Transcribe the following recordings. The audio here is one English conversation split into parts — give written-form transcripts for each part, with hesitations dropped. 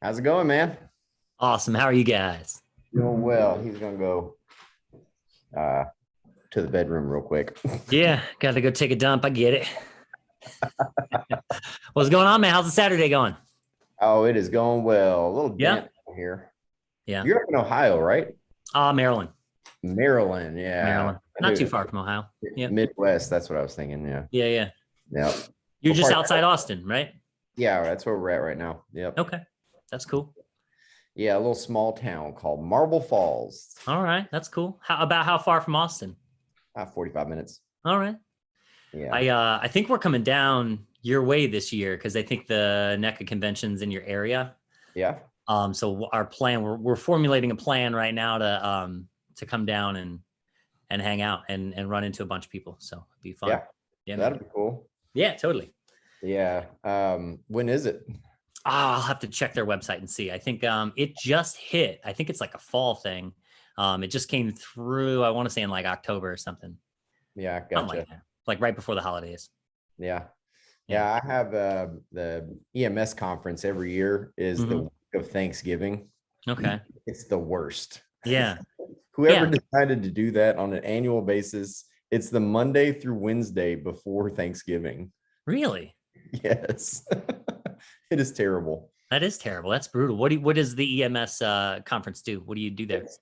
How's it going, man? Awesome. How are you guys? Doing well. He's gonna go uh to the bedroom real quick. Yeah, got to go take a dump. I get it. What's going on, man? How's the Saturday going? Oh, it is going well. A little Yeah, damp here. yeah. You're up in Ohio, right? Maryland, Maryland, yeah. Maryland. I Not too knew far from Ohio. Yeah, Midwest. That's what I was thinking. Yeah, yeah, yeah. yeah. You're What just part? outside Austin, right? Yeah, that's where we're at right now. Yep. Okay, that's cool. Yeah, a little small town called Marble Falls. All right, that's cool. How far from Austin? 45 minutes. All right. Yeah, I think we're coming down your way this year because I think the NECA convention's in your area. yeah, So our plan, we're formulating a plan right now to come down and hang out and run into a bunch of people. So it'd be fun. yeah. Yeah, man. That'd be cool. Yeah, totally. Yeah. When is it? I'll have to check their website and see. I think it just hit. I think it's like a fall thing. It just came through, I want to say in like October or something. Yeah, Something gotcha. like that. Like right before the holidays. Yeah. Yeah. Yeah, I have the EMS conference every year is the Mhm. week of Thanksgiving. Okay. It's the worst. Yeah. Whoever Yeah. decided to do that on an annual basis, it's the Monday through Wednesday before Thanksgiving. Really? Yes. It is terrible. That is terrible. That's brutal. What does the EMS conference do? What do you do there? It's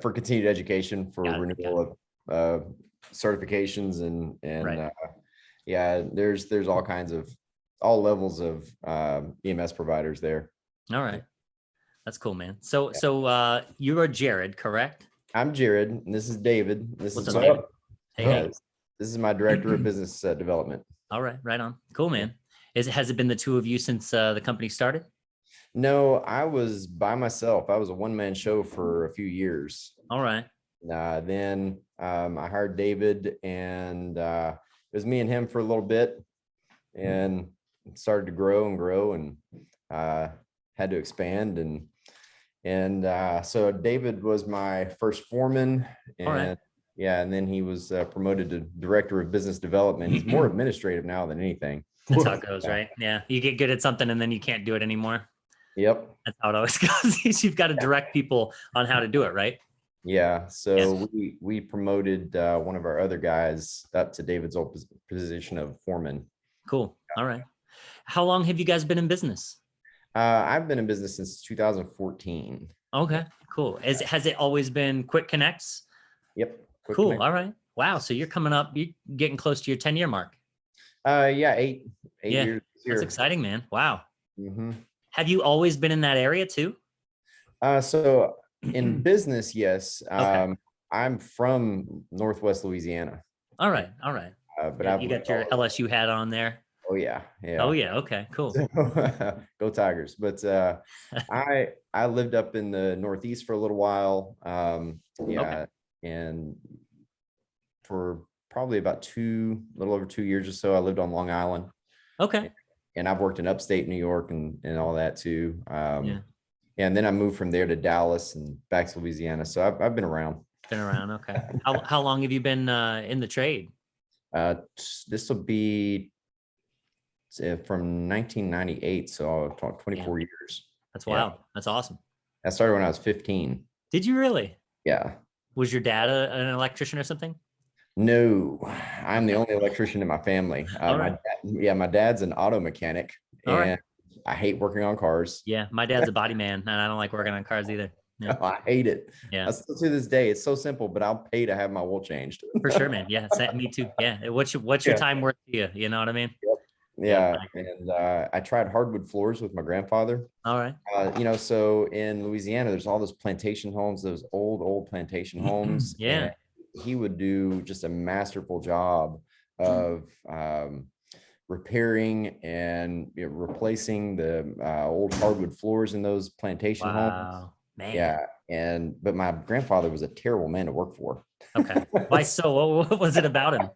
for continued education for Got it. renewal of certifications and Right. yeah, there's all kinds of all levels of EMS providers there. All right. That's cool, man. So Yeah. you are Jarrod, correct? I'm Jarrod, and this is David. This What's is up, David? Hey, hey. this is my director of business development. All right, right on. Cool, man. Has it been the two of you since the company started? No, I was by myself. I was a one-man show for a few years. All right. Then I hired David, and it was me and him for a little bit, and started to grow and grow, and had to expand, and so David was my first foreman, and All right. yeah, and then he was promoted to director of business development. He's more administrative now than anything. That's how it goes, right? Yeah. You get good at something and then you can't do it anymore. Yep. That's how it always goes. You've got to direct people on how to do it, right? Yeah. So we promoted one of our other guys up to David's old position of foreman. Cool. All right. How long have you guys been in business? I've been in business since 2014. Okay, cool. Has it always been Quick Connects? Yep. Quick Cool. Connect. All right. Wow. So you're coming up, you're getting close to your 10-year mark. Yeah, eight Yeah, years here. That's exciting, man. Wow. Mhm. Have you always been in that area too? So in business, yes. Okay. I'm from Northwest Louisiana, All right. All right. but Yeah, I've you lived got your all LSU hat on there. Oh yeah, Oh yeah. yeah. Okay, cool. Go Tigers. But I lived up in the Northeast for a little while. Yeah, and for probably about little over 2 years or so, I lived on Long Island, Okay. and I've worked in upstate New York and all that too. Yeah. And then I moved from there to Dallas and back to Louisiana. So I've been around. Been around. Okay. How long have you been in the trade? This will be from 1998, so 24 years. That's Yeah. wild. That's awesome. I started when I was 15. Did you really? Yeah. Was your dad an electrician or something? No, I'm the only electrician in my family. All right. My dad's an auto mechanic, All right. and I hate working on cars. Yeah, my dad's a body man, and I don't like working on cars either. Yeah, I hate it. yeah, Still to this day, it's so simple, but I'll pay to have my oil changed. for sure, man. Yeah, me too. Yeah, what's your Yeah. time worth to you? You know what I mean? Yeah, Yeah. and I tried hardwood floors with my grandfather. All right. So in Louisiana, there's all those plantation homes, those old plantation homes. Yeah. And he would do just a masterful job of repairing and replacing the old hardwood floors in those plantation homes. Wow, man. Yeah. But my grandfather was a terrible man to work for. Okay. Why so? What was it about him?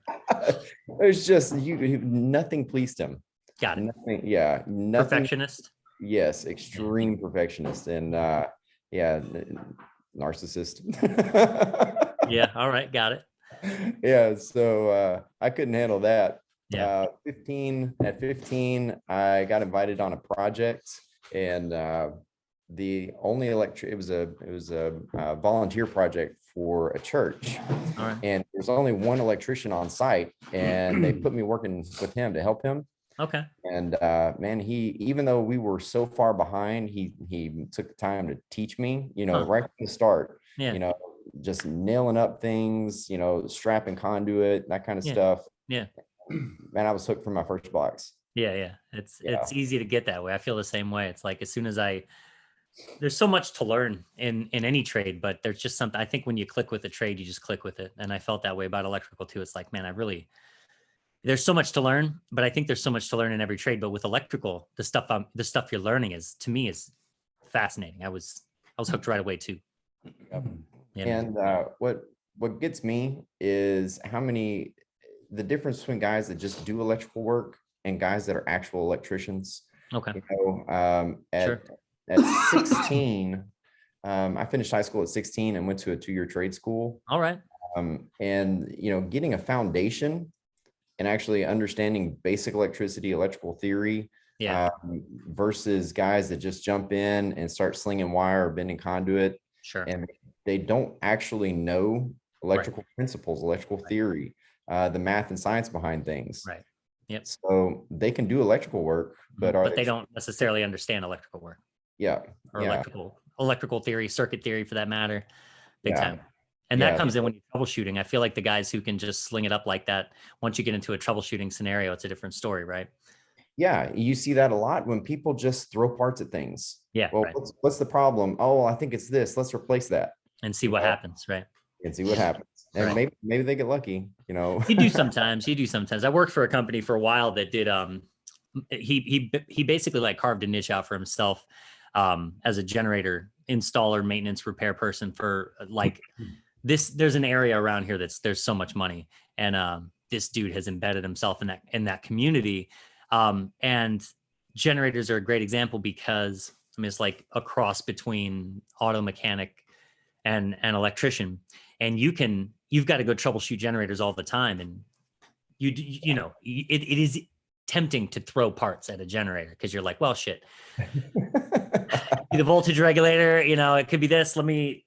It was just nothing pleased him. Got it. Nothing. Yeah. Nothing. Perfectionist. Yes. Extreme perfectionist. And yeah, narcissist. Yeah. All right. Got it. Yeah. So I couldn't handle that. Yeah. At 15, I got invited on a project, and the only it was a volunteer project for a church, All right. and there's only one electrician on site, and they put me working with him to help him. Okay. And man, even though we were so far behind, he took the time to teach me, right from the start, Yeah. just nailing up things, strapping conduit, that kind of Yeah. stuff. Yeah. Man, I was hooked from my first box. Yeah. Yeah. It's easy to get that way. I feel the same way. It's like as soon as there's so much to learn in any trade, but there's just something, I think when you click with a trade, you just click with it. And I felt that way about electrical too. It's like, man, there's so much to learn, but I think there's so much to learn in every trade. But with electrical, the stuff you're learning to me is fascinating. I was hooked right away too. Yep. Yeah. And what gets me is the difference between guys that just do electrical work and guys that are actual electricians. Okay. Sure. At 16, I finished high school at 16 and went to a 2-year trade school. All right. And getting a foundation and actually understanding basic electrical theory, Yeah. Versus guys that just jump in and start slinging wire or bending conduit. Sure. And they don't actually know electrical principles, electrical theory, the math and science behind things. Right. Yep. So they can do electrical work, but they don't necessarily understand electrical work. Yeah. Or electrical theory, circuit theory for that matter. Big time. And Yeah. that comes in when you're troubleshooting. I feel like the guys who can just sling it up like that, once you get into a troubleshooting scenario, it's a different story, right? Yeah, you see that a lot when people just throw parts at things. Yeah. Well, right. what's the problem? Oh, I think it's this. Let's replace that. And see what happens, right? And see what happens. And maybe they get lucky, You do sometimes. I worked for a company for a while that did he basically like carved a niche out for himself as a generator installer, maintenance, repair person for like this. There's an area around here there's so much money, and this dude has embedded himself in that community. And generators are a great example because I mean it's like a cross between auto mechanic and electrician, and you've got to go troubleshoot generators all the time, and it is tempting to throw parts at a generator because you're like, well, shit, the voltage regulator, it could be this. Let me,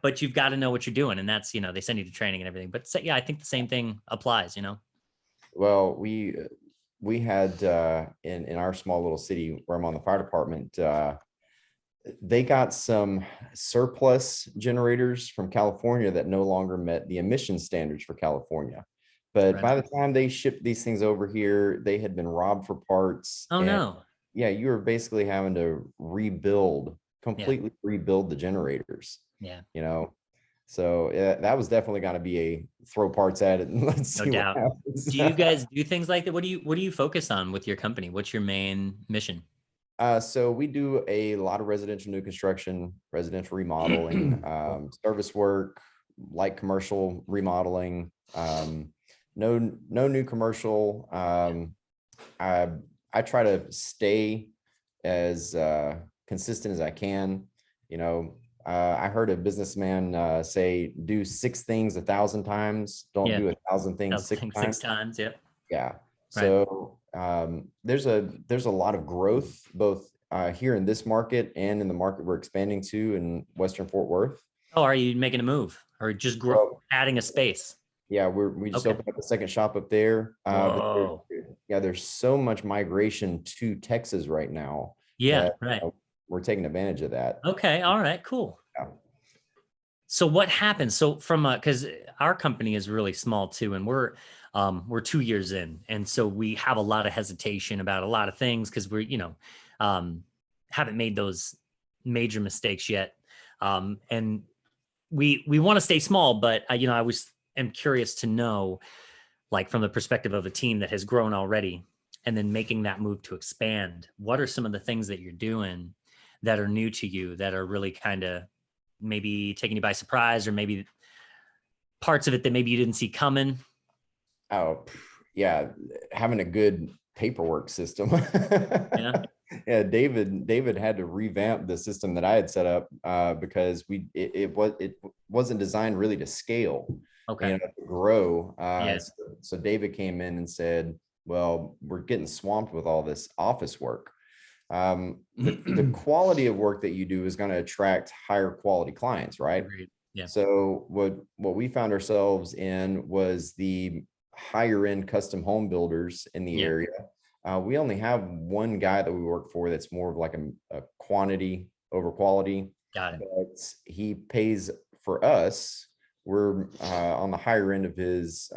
but you've got to know what you're doing, and that's they send you to training and everything. But yeah, I think the same thing applies. Well, we had in our small little city where I'm on the fire department, they got some surplus generators from California that no longer met the emission standards for California. But by the time they shipped these things over here, they had been robbed for parts. Oh, no. Yeah, you were basically having to completely rebuild the generators. Yeah. So that was definitely going to be a throw parts at it and let's see what happens. Do you guys do things like that? What do you focus on with your company? What's your main mission? So we do a lot of residential new construction, residential remodeling, service work, light commercial remodeling, no new commercial. I try to stay as consistent as I can. I heard a businessman say, do 6 things 1,000 times. Don't do 1,000 things 6 times. 6 times. Yep. Yeah. So there's a lot of growth both here in this market and in the market we're expanding to in Western Fort Worth. Oh, are you making a move or just adding a space? Yeah, we just opened up a second shop up there. There's so much migration to Texas right now. Yeah, right. We're taking advantage of that. Okay, all right, cool. Yeah. So what happens? So because our company is really small too, and we're 2 years in, and so we have a lot of hesitation about a lot of things because we're haven't made those major mistakes yet, and we want to stay small, but I am curious to know, like from the perspective of a team that has grown already, and then making that move to expand. What are some of the things that you're doing that are new to you that are really kind of maybe taking you by surprise, or maybe parts of it that maybe you didn't see coming? Oh, yeah. Having a good paperwork system. Yeah. Yeah. David had to revamp the system that I had set up because it wasn't designed really to scale. Okay. To grow. So David came in and said, well, we're getting swamped with all this office work. The quality of work that you do is going to attract higher quality clients, right? Agreed. Yeah. So what we found ourselves in was the higher end custom home builders in the Yeah. area. We only have one guy that we work for that's more of like a quantity over quality, Got it. but he pays for us. We're on the higher end of his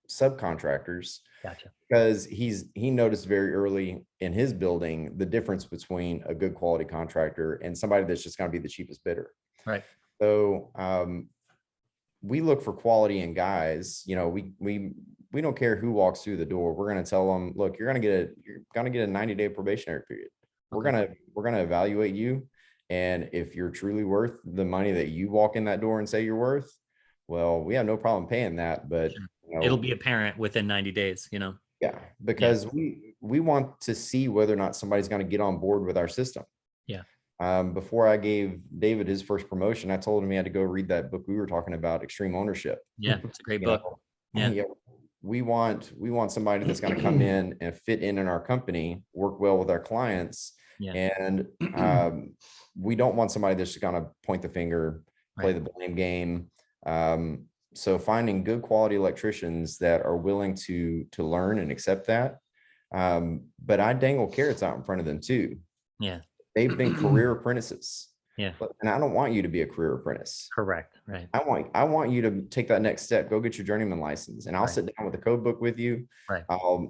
subcontractors, Gotcha. because he noticed very early in his building the difference between a good quality contractor and somebody that's just going to be the cheapest bidder. Right. So we look for quality in guys. You know, we don't care who walks through the door. We're going to tell them, look, you're going to get a 90-day probationary period. Okay. We're going to evaluate you, and if you're truly worth the money that you walk in that door and say you're worth, well, we have no problem paying that. But Sure. you know, It'll be apparent within 90 days, you know? yeah, because we want to see whether or not somebody's going to get on board with our system. Yeah. Before I gave David his first promotion, I told him he had to go read that book we were talking about, Extreme Ownership. Yeah. It's a great You book. know, Yeah. we want somebody that's going to come in and fit in our company, work well with our clients, Yeah. and we don't want somebody that's just going to point the finger, play Right. the blame game. So finding good quality electricians that are willing to learn and accept that. But I dangle carrots out in front of them too. Yeah. They've been career apprentices. Yeah. And I don't want you to be a career apprentice. Correct. Right. I want you to take that next step, go get your journeyman license, and I'll Right. sit down with the code book with you. Right.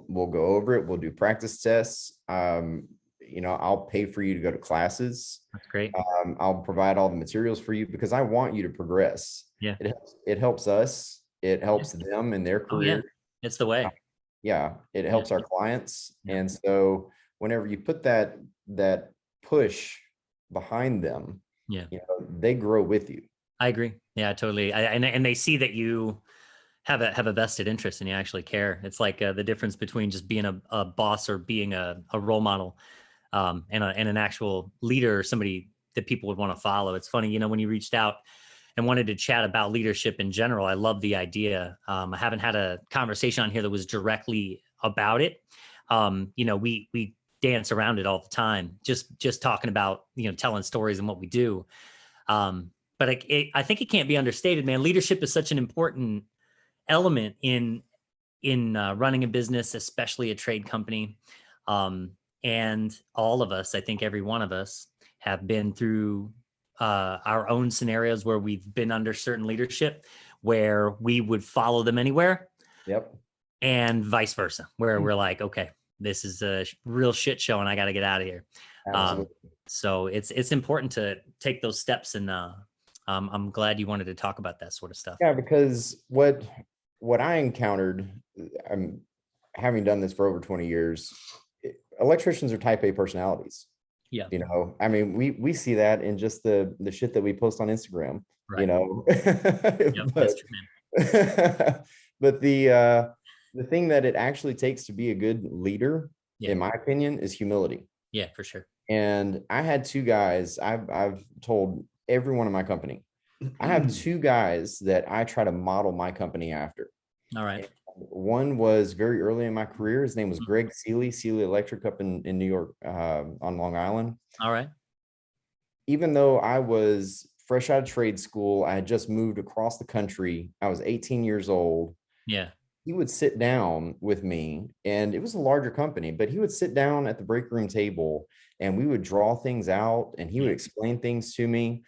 We'll go over it. We'll do practice tests. You know, I'll pay for you to go to classes. That's great. I'll provide all the materials for you because I want you to progress. Yeah. It helps us. It helps them in their Oh, yeah. career. It's the way. Yeah, it helps our clients. Yeah. And so whenever you put that push behind them, Yeah. you know, they grow with you. I agree. Yeah, totally. And they see that you have a vested interest and you actually care. It's like the difference between just being a boss or being a role model, and an actual leader or somebody that people would want to follow. It's funny, you know, when you reached out and wanted to chat about leadership in general, I love the idea. I haven't had a conversation on here that was directly about it. You know, we dance around it all the time, just talking about, you know, telling stories and what we do. But I think it can't be understated, man. Leadership is such an important element in running a business, especially a trade company. And all of us, I think every one of us, have been through our own scenarios where we've been under certain leadership, where we would follow them anywhere. Yep. And vice versa, where we're like, okay, this is a real shit show and I got to get out of here. So it's important to take those steps, and I'm glad you wanted to talk about that sort of stuff. Yeah, because what I encountered, having done this for over 20 years, electricians are type A personalities. Yeah. You know, I mean, we see that in just the shit that we post on Instagram, Right. you know. Yep, that's true, man. But the thing that it actually takes to be a good leader, Yeah. in my opinion, is humility. Yeah, for sure. And I had two guys, I've told everyone in my company, I have two guys that I try to model my company after. All right. One was very early in my career. His name was Greg Seeley Electric up in New York, on Long Island. All right. Even though I was fresh out of trade school, I had just moved across the country. I was 18 years old. Yeah. He would sit down with me, and it was a larger company, but he would sit down at the break room table and we would draw things out and he would explain things to me.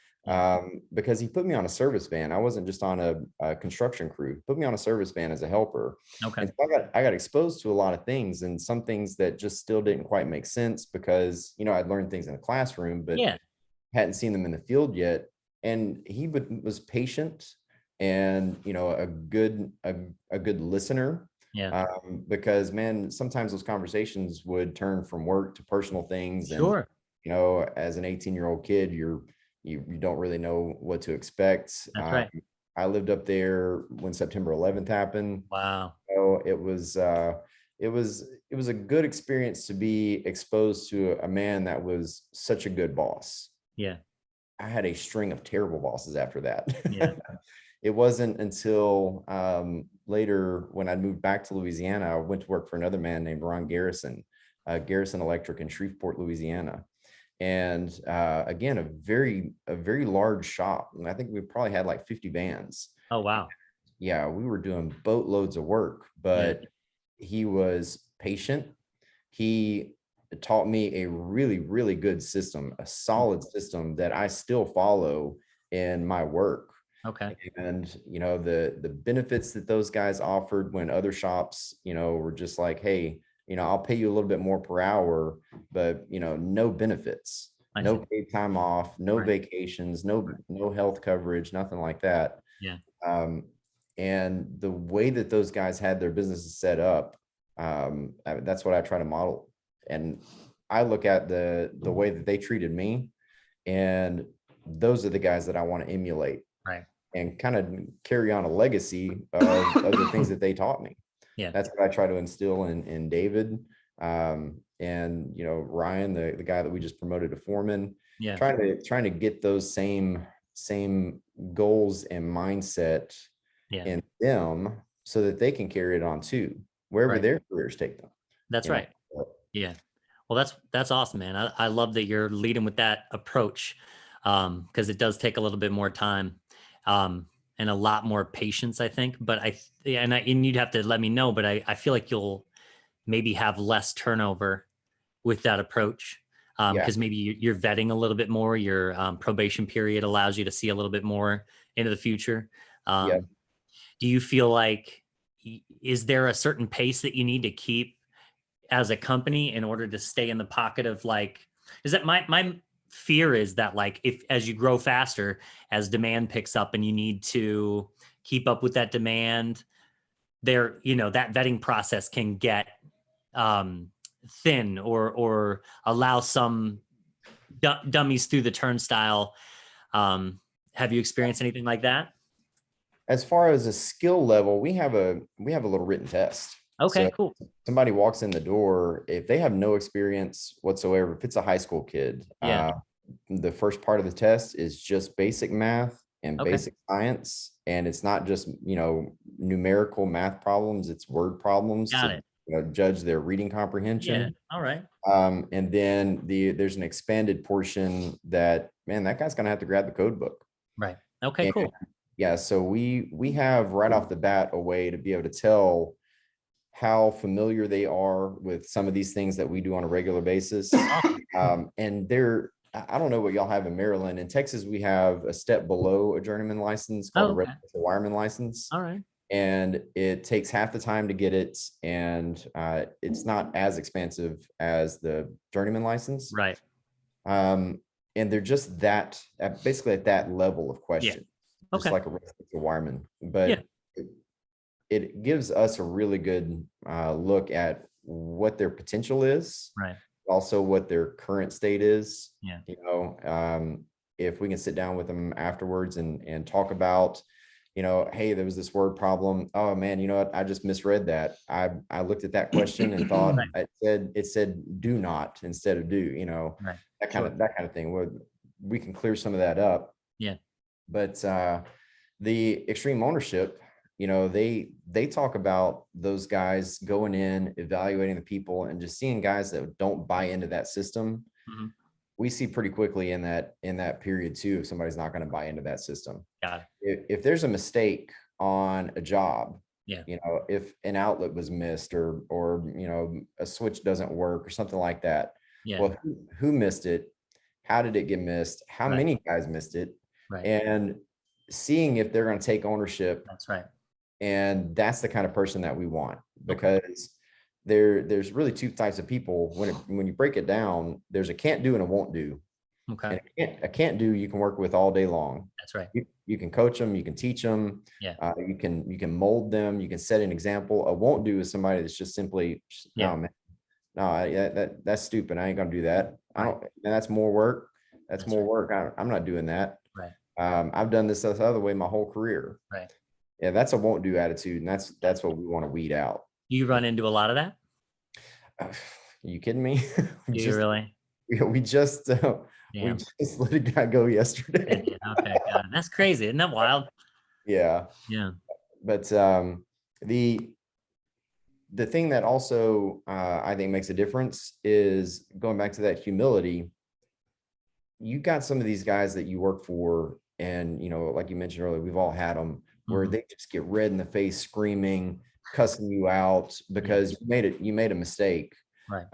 Because he put me on a service van. I wasn't just on a construction crew. He put me on a service van as a helper. Okay. And so I got exposed to a lot of things, and some things that just still didn't quite make sense because, you know, I'd learned things in the classroom, but hadn't seen them in the field yet. And he was patient and, you know, a good listener. Yeah. Because, man, sometimes those conversations would turn from work to personal things. Sure. And, you know, as an 18-year-old kid, you don't really know what to expect. That's right. I lived up there when September 11th happened. Wow. So it was a good experience to be exposed to a man that was such a good boss. Yeah. I had a string of terrible bosses after that. Yeah. It wasn't until later, when I moved back to Louisiana, I went to work for another man named Ron Garrison. Garrison Electric in Shreveport, Louisiana. And again, a very large shop. And I think we probably had like 50 vans. Oh, wow. Yeah, we were doing boatloads of work, Yeah. but he was patient. He taught me a really, really good system, a solid system that I still follow in my work. Okay. And the benefits that those guys offered when other shops were just like, hey, I'll pay you a little bit more per hour, but no benefits, I no see. paid time off, no Right. vacations, no health coverage, nothing like that. Yeah. um, and the way that those guys had their businesses set up, that's what I try to model. And I look at the way that they treated me, and those are the guys that I want to emulate Right. and kind of carry on a legacy of the things that they taught me. Yeah. That's what I try to instill in David, and Ryan, the guy that we just promoted to foreman. Yeah. Trying to get those same goals and mindset Yeah. in them so that they can carry it on too, wherever Right. their careers take them. That's you know? right. Yeah. Well, that's awesome, man. I love that you're leading with that approach, because it does take a little bit more time, and a lot more patience, I think. But and you'd have to let me know, but I feel like you'll maybe have less turnover with that approach, Yeah. because maybe you're vetting a little bit more. Your probation period allows you to see a little bit more into the future. Yeah. Do you feel like, is there a certain pace that you need to keep as a company in order to stay in the pocket of, like, is that my fear is that, like, if as you grow faster, as demand picks up and you need to keep up with that demand, there, that vetting process can get um thin, or allow some dummies through the turnstile. Have you experienced anything like that? As far as a skill level, we have a little written test. Okay, So cool. somebody walks in the door, if they have no experience whatsoever, if it's a high school kid, Yeah. the first part of the test is just basic math and Okay. basic science. And it's not just, numerical math problems, it's word problems Got to it. judge their reading Yeah. comprehension. All right. And then there's an expanded portion that, man, that guy's gonna have to grab the code book. Right. Okay, And cool. yeah, so we have right off the bat a way to be able to tell how familiar they are with some of these things that we do on a regular basis. And I don't know what y'all have in Maryland. In Texas, we have a step below a journeyman license called a Okay. residential wireman license. All right. And it takes half the time to get it. And it's not as expensive as the journeyman license. Right. And they're just basically at that level of question, just Okay. like a residential wireman. Yeah. But it gives us a really good look at what their potential is, Right. also what their current state is. Yeah. If we can sit down with them afterwards and talk about, hey, there was this word problem. Oh man, you know what? I just misread that. I looked at that question and thought Right. it said do not instead of do, Right. that kind of thing. We can clear some of that up. Yeah. But the extreme ownership, they talk about those guys going in, evaluating the people, and just seeing guys that don't buy into that system. Mhm. We see pretty quickly in that period too, if somebody's not going to buy into that system. Got it. If there's a mistake on a job, Yeah. if an outlet was missed or a switch doesn't work or something like that. Yeah. Well, who missed it? How did it get missed? How Right. many guys missed it? Right. And seeing if they're going to take ownership. That's right. And that's the kind of person that we want, because there's really two types of people. When you break it down, there's a can't do and a won't do. Okay. And a can't do you can work with all day long. That's right. You can coach them, you can teach them, Yeah. you can mold them, you can set an example. A won't do is somebody that's just simply, Yeah. no man, no, that's stupid. I ain't gonna do that. I don't, and that's more work. That's more work. I'm not doing that. Right. I've done this other way my whole career. Right. Yeah, that's a won't do attitude, and that's what we want to weed out. You run into a lot of that? Are you kidding me? Do you really? We just Yeah. let a guy go yesterday. Okay. God, that's crazy. Isn't that wild? Yeah. Yeah. But the the thing that also I think makes a difference is going back to that humility. You got some of these guys that you work for, and like you mentioned earlier, we've all had them where Mhm. they just get red in the face, screaming, cussing you out because you made a mistake. Right.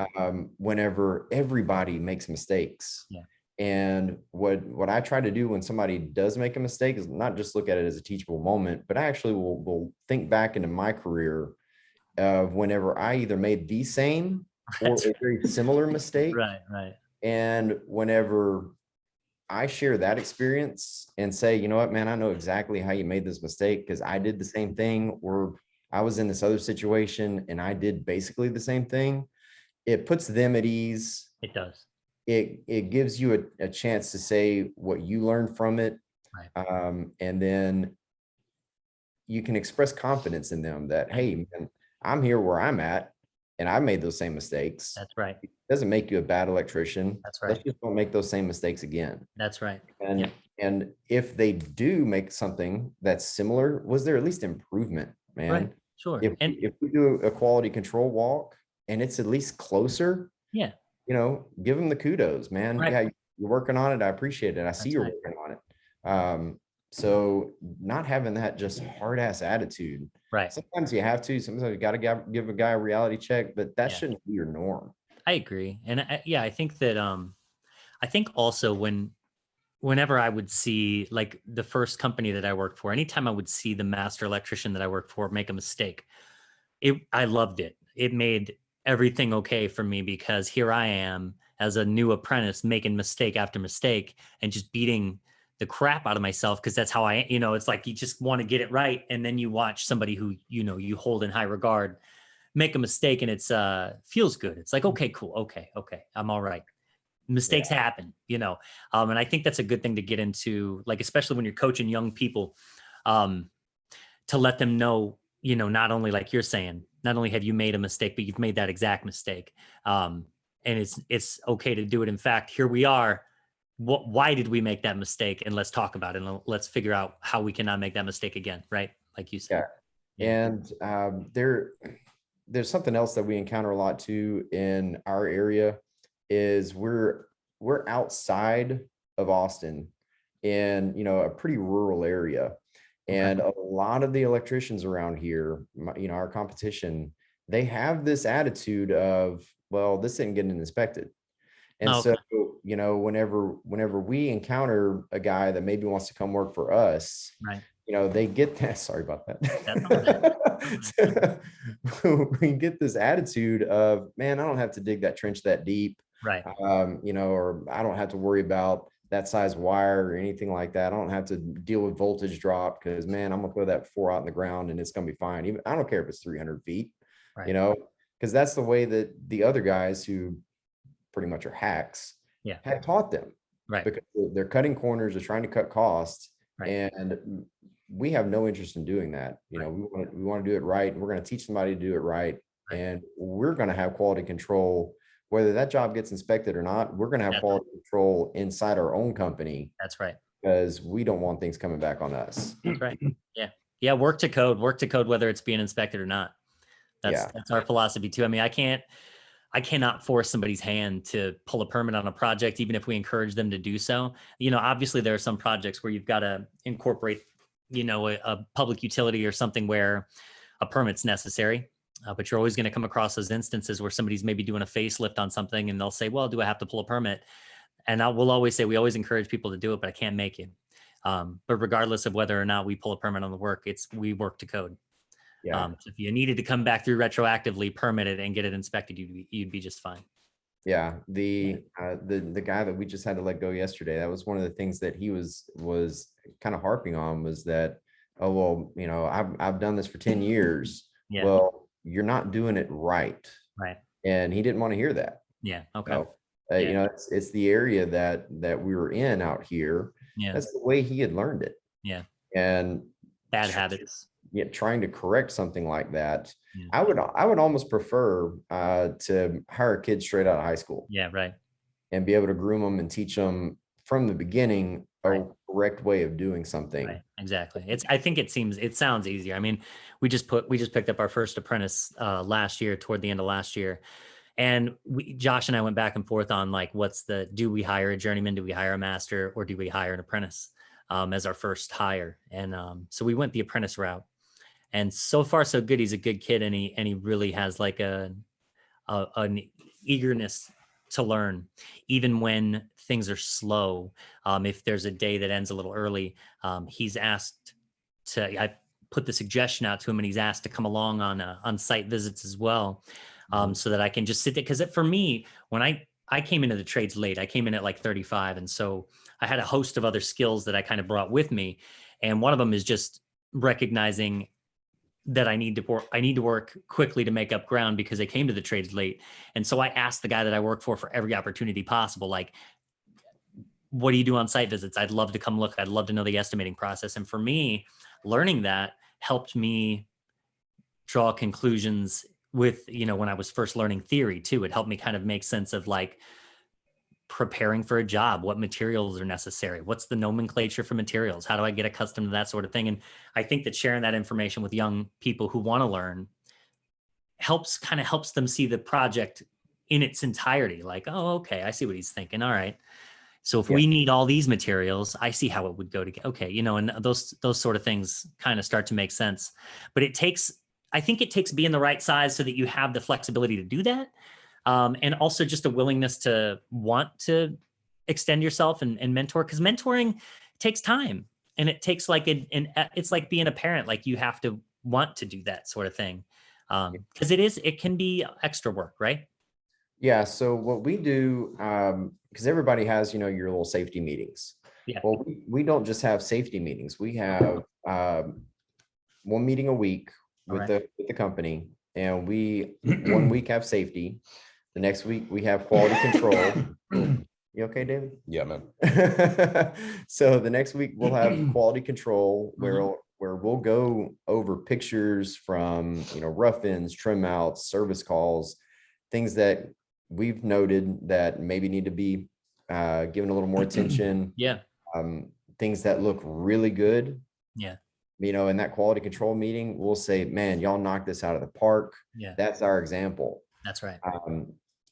Whenever everybody makes mistakes. Yeah. And what I try to do when somebody does make a mistake is not just look at it as a teachable moment, but I actually will think back into my career of whenever I either made the same or a very similar mistake. Right. Right. And whenever I share that experience and say, you know what, man, I know exactly how you made this mistake because I did the same thing, or I was in this other situation and I did basically the same thing. It puts them at ease. It does. It gives you a chance to say what you learned from it. Right. And then you can express confidence in them that, hey, man, I'm here where I'm at and I made those same mistakes. That's right. It doesn't make you a bad electrician. That's Let's right. just don't make those same mistakes again. That's right. And and if they do make something that's similar, was there at least improvement, man? Right. Sure. If we do a quality control walk and it's at least closer, Yeah. give them the kudos, man. Right. Yeah, you're working on it. I appreciate it. I see That's you're right. working on it. So not having that just hard ass attitude. Right. Sometimes you have to. Sometimes you got to give a guy a reality check, but that Yeah. shouldn't be your norm. I agree. And I think that I think also whenever I would see, like, the first company that I worked for, anytime I would see the master electrician that I worked for make a mistake, I loved it. It made everything okay for me, because here I am as a new apprentice making mistake after mistake and just beating the crap out of myself, because that's how it's like you just want to get it right, and then you watch somebody who you hold in high regard make a mistake, and it's feels good. It's like, okay, cool, okay, I'm all right. Mistakes happen, and I think that's a good thing to get into, like, especially when you're coaching young people, um, to let them know, not only, like you're saying, not only have you made a mistake, but you've made that exact mistake. And it's okay to do it. In fact, here we are. Why did we make that mistake? And let's talk about it, and let's figure out how we cannot make that mistake again. Right. Like you said. Yeah. And there's something else that we encounter a lot too in our area is we're outside of Austin in, a pretty rural area. And a lot of the electricians around here, our competition, they have this attitude of, well, this isn't getting inspected. And so, whenever we encounter a guy that maybe wants to come work for us, Right. They get that. Sorry about that. We get this attitude of, man, I don't have to dig that trench that deep. Right. Or I don't have to worry about that size wire or anything like that. I don't have to deal with voltage drop because, man, I'm gonna throw that 4 out in the ground and it's gonna be fine. Even I don't care if it's 300 feet, right. Because that's the way that the other guys who pretty much are hacks had taught them. Right. Because they're cutting corners, they're trying to cut costs, right. and we have no interest in doing that. We want to do it right, and we're going to teach somebody to do it right. And we're going to have quality control. Whether that job gets inspected or not, we're going to have quality control inside our own company. That's right. Because we don't want things coming back on us. That's right. Yeah. Yeah. Work to code, whether it's being inspected or not. That's our philosophy too. I mean, I cannot force somebody's hand to pull a permit on a project, even if we encourage them to do so. Obviously there are some projects where you've got to incorporate, a public utility or something where a permit's necessary. But you're always going to come across those instances where somebody's maybe doing a facelift on something and they'll say, well, do I have to pull a permit? And we'll always say, we always encourage people to do it, but I can't make you. But regardless of whether or not we pull a permit on the work, we work to code. So if you needed to come back through retroactively, permit it and get it inspected, you'd be just fine. Yeah. The guy that we just had to let go yesterday, that was one of the things that he was kind of harping on, was that, oh, well, I've done this for 10 years. Yeah. Well, you're not doing it right. Right. And he didn't want to hear that. Yeah. Okay. It's the area that we were in out here. Yeah. That's the way he had learned it. Yeah. And bad habits. Trying to correct something like that. Yeah. I would almost prefer to hire kids straight out of high school. Yeah. Right. And be able to groom them and teach them from the beginning. Right. correct way of doing something. Right. Exactly. I think it sounds easier. I mean, we just picked up our first apprentice last year, toward the end of last year. And Josh and I went back and forth on like, do we hire a journeyman? Do we hire a master, or do we hire an apprentice as our first hire? And so we went the apprentice route, and so far so good. He's a good kid, and he really has like an eagerness to learn, even when things are slow. If there's a day that ends a little early, he's asked I put the suggestion out to him, and he's asked to come along on site visits as well, so that I can just sit there. Because for me, when I came into the trades late, I came in at like 35, and so I had a host of other skills that I kind of brought with me, and one of them is just recognizing that I need to work quickly to make up ground, because I came to the trades late. And so I asked the guy that I work for every opportunity possible, like, what do you do on site visits? I'd love to come look. I'd love to know the estimating process. And for me, learning that helped me draw conclusions with, when I was first learning theory too. It helped me kind of make sense of like preparing for a job, what materials are necessary, what's the nomenclature for materials, how do I get accustomed to that sort of thing. And I think that sharing that information with young people who want to learn helps them see the project in its entirety. Like, oh, okay, I see what he's thinking. All right, so if we need all these materials, I see how it would go together. Okay, and those sort of things kind of start to make sense. But I think it takes being the right size so that you have the flexibility to do that. And also just a willingness to want to extend yourself and mentor, because mentoring takes time, and it takes like it's like being a parent. Like, you have to want to do that sort of thing, because it can be extra work, right? Yeah. So what we do, because everybody has, your little safety meetings. Yeah. Well, we don't just have safety meetings. We have one meeting a week with the company, and we 1 week have safety. The next week we have quality control. You okay, David? Yeah, man. So the next week we'll have quality control, where we'll go over pictures from, rough ends, trim outs, service calls, things that we've noted that maybe need to be given a little more attention. Yeah. Things that look really good. Yeah. In that quality control meeting, we'll say, man, y'all knocked this out of the park. Yeah. That's our example. That's right.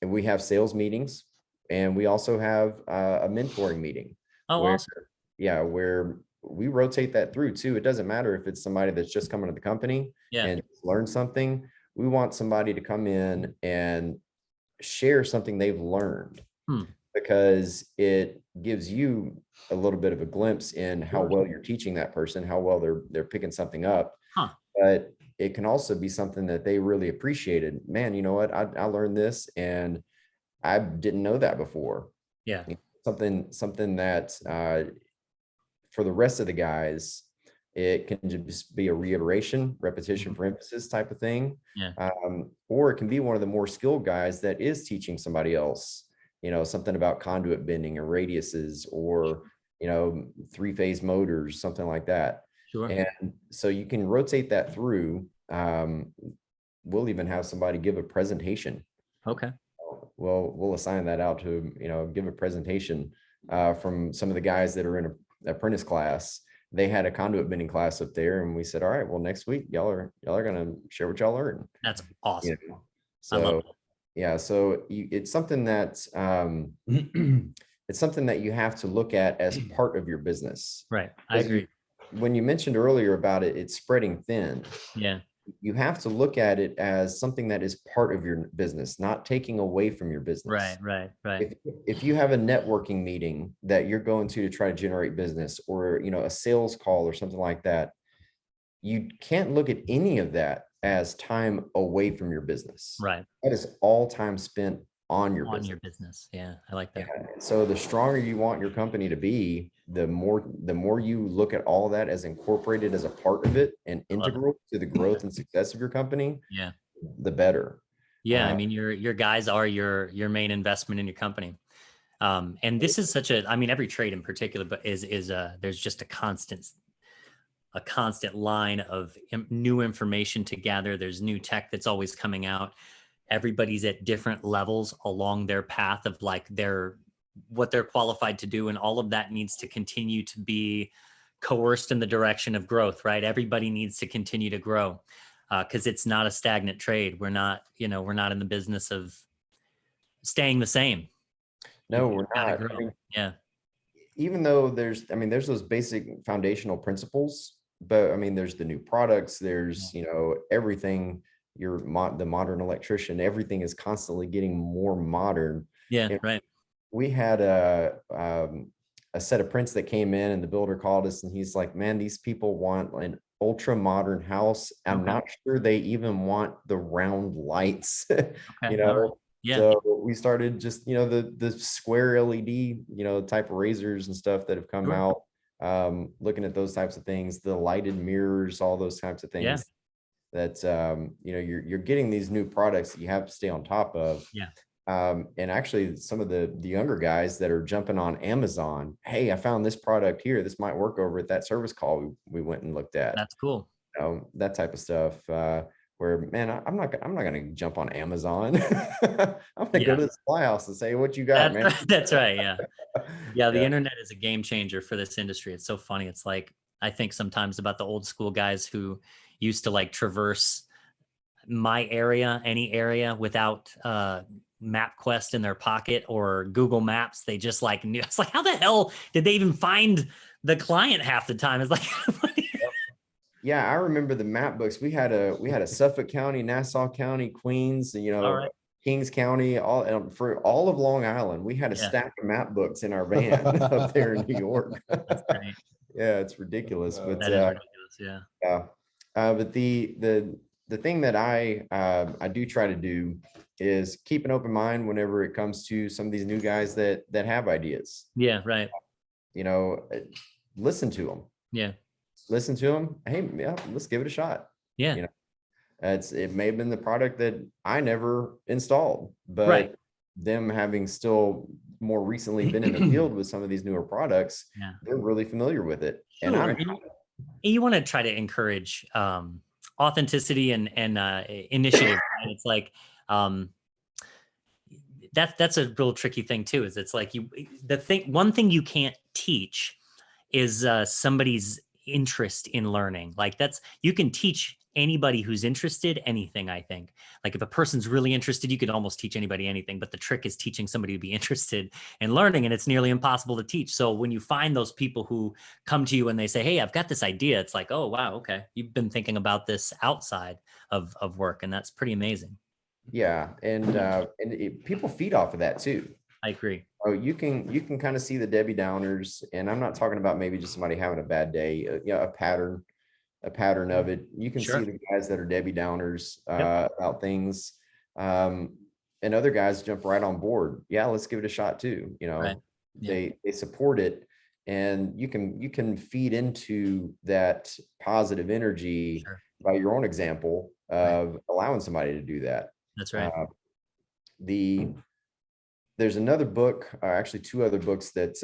And we have sales meetings, and we also have a mentoring meeting. Oh, awesome. Where we rotate that through too. It doesn't matter if it's somebody that's just coming to the company and learn something. We want somebody to come in and share something they've learned, because it gives you a little bit of a glimpse in how well you're teaching that person, how well they're picking something up. But it can also be something that they really appreciated. Man, you know what? I learned this, and I didn't know that before. Yeah. Something that for the rest of the guys, it can just be a reiteration, repetition for emphasis type of thing. Yeah. Or it can be one of the more skilled guys that is teaching somebody else, something about conduit bending or radiuses, or, 3-phase motors, something like that. Sure. And so you can rotate that through. We'll even have somebody give a presentation. Okay. Well, we'll assign that out to, give a presentation from some of the guys that are in an apprentice class. They had a conduit bending class up there, and we said, all right, well, next week y'all are going to share what y'all learned. That's awesome. So so it's something that it's something that you have to look at as part of your business. Right. I agree. When you mentioned earlier about it's spreading thin. Yeah. You have to look at it as something that is part of your business, not taking away from your business. Right. If you have a networking meeting that you're going to try to generate business, or, a sales call or something like that, you can't look at any of that as time away from your business. Right. That is all time spent on your business. Yeah. I like that. Yeah. So the stronger you want your company to be, the more you look at all of that as incorporated as a part of it and integral to the growth and success of your company, the better. Yeah. I mean, your guys are your main investment in your company. And this is every trade in particular, but there's just a constant line of new information to gather. There's new tech that's always coming out. Everybody's at different levels along their path of like their what they're qualified to do. And all of that needs to continue to be coerced in the direction of growth, right? Everybody needs to continue to grow, because it's not a stagnant trade. We're not in the business of staying the same. No, You've we're got to not. I grow. mean, Yeah. even though there's those basic foundational principles, but I mean, there's the new products, there's, everything, the modern electrician, everything is constantly getting more modern. Yeah. And Right. we had a set of prints that came in, and the builder called us and he's like, man, these people want an ultra modern house. I'm Okay. not sure they even want the round lights. Okay. All right. Yeah. So we started just, the square LED, type of razors and stuff that have come Sure. out, looking at those types of things, the lighted mirrors, all those types of Yeah. things that, you're getting these new products that you have to stay on top of. Yeah. And actually some of the younger guys that are jumping on Amazon, hey, I found this product here, this might work over at that service call we went and looked at. That's cool. That type of stuff, where, man, I'm not gonna jump on Amazon. I'm gonna go to the supply house and say, what you got, man? That's right. Yeah. Yeah. The Yeah. internet is a game changer for this industry. It's so funny. It's like, I think sometimes about the old school guys who used to like traverse my area, any area, without MapQuest in their pocket or Google Maps. They just like knew. It's like, how the hell did they even find the client half the time? It's like, Yeah, I remember the map books. We had a Suffolk County, Nassau County, Queens, all right. Kings County, all for all of Long Island. We had a Yeah. stack of map books in our van up there in New York. That's great. Yeah, it's ridiculous. But That is ridiculous. Yeah. yeah. But the thing that I do try to do is keep an open mind whenever it comes to some of these new guys that have ideas. Yeah. Right. Listen to them. Yeah. Listen to them. Hey, yeah, let's give it a shot. Yeah. It may have been the product that I never installed, but Right. them having still more recently been in the field with some of these newer products, Yeah. they're really familiar with it. Sure. And And you want to try to encourage authenticity and initiative. Right? It's like that's a real tricky thing too. Is it's like one thing you can't teach is somebody's interest in learning. Like you can teach anybody who's interested anything. I think like if a person's really interested, you could almost teach anybody anything, but the trick is teaching somebody to be interested in learning, and it's nearly impossible to teach. So when you find those people who come to you and they say, hey, I've got this idea, it's like, oh wow, okay, you've been thinking about this outside of work, and that's pretty amazing. yeah, and people feed off of that too. I agree. Oh, you can kind of see the Debbie Downers, and I'm not talking about maybe just somebody having a bad day, a pattern of it. You can Sure. see the guys that are Debbie Downers Yep. about things, and other guys jump right on board. Yeah, let's give it a shot too. Right. Yeah. They support it, and you can feed into that positive energy Sure. by your own example of allowing somebody to do that. That's right. There's another book, actually two other books that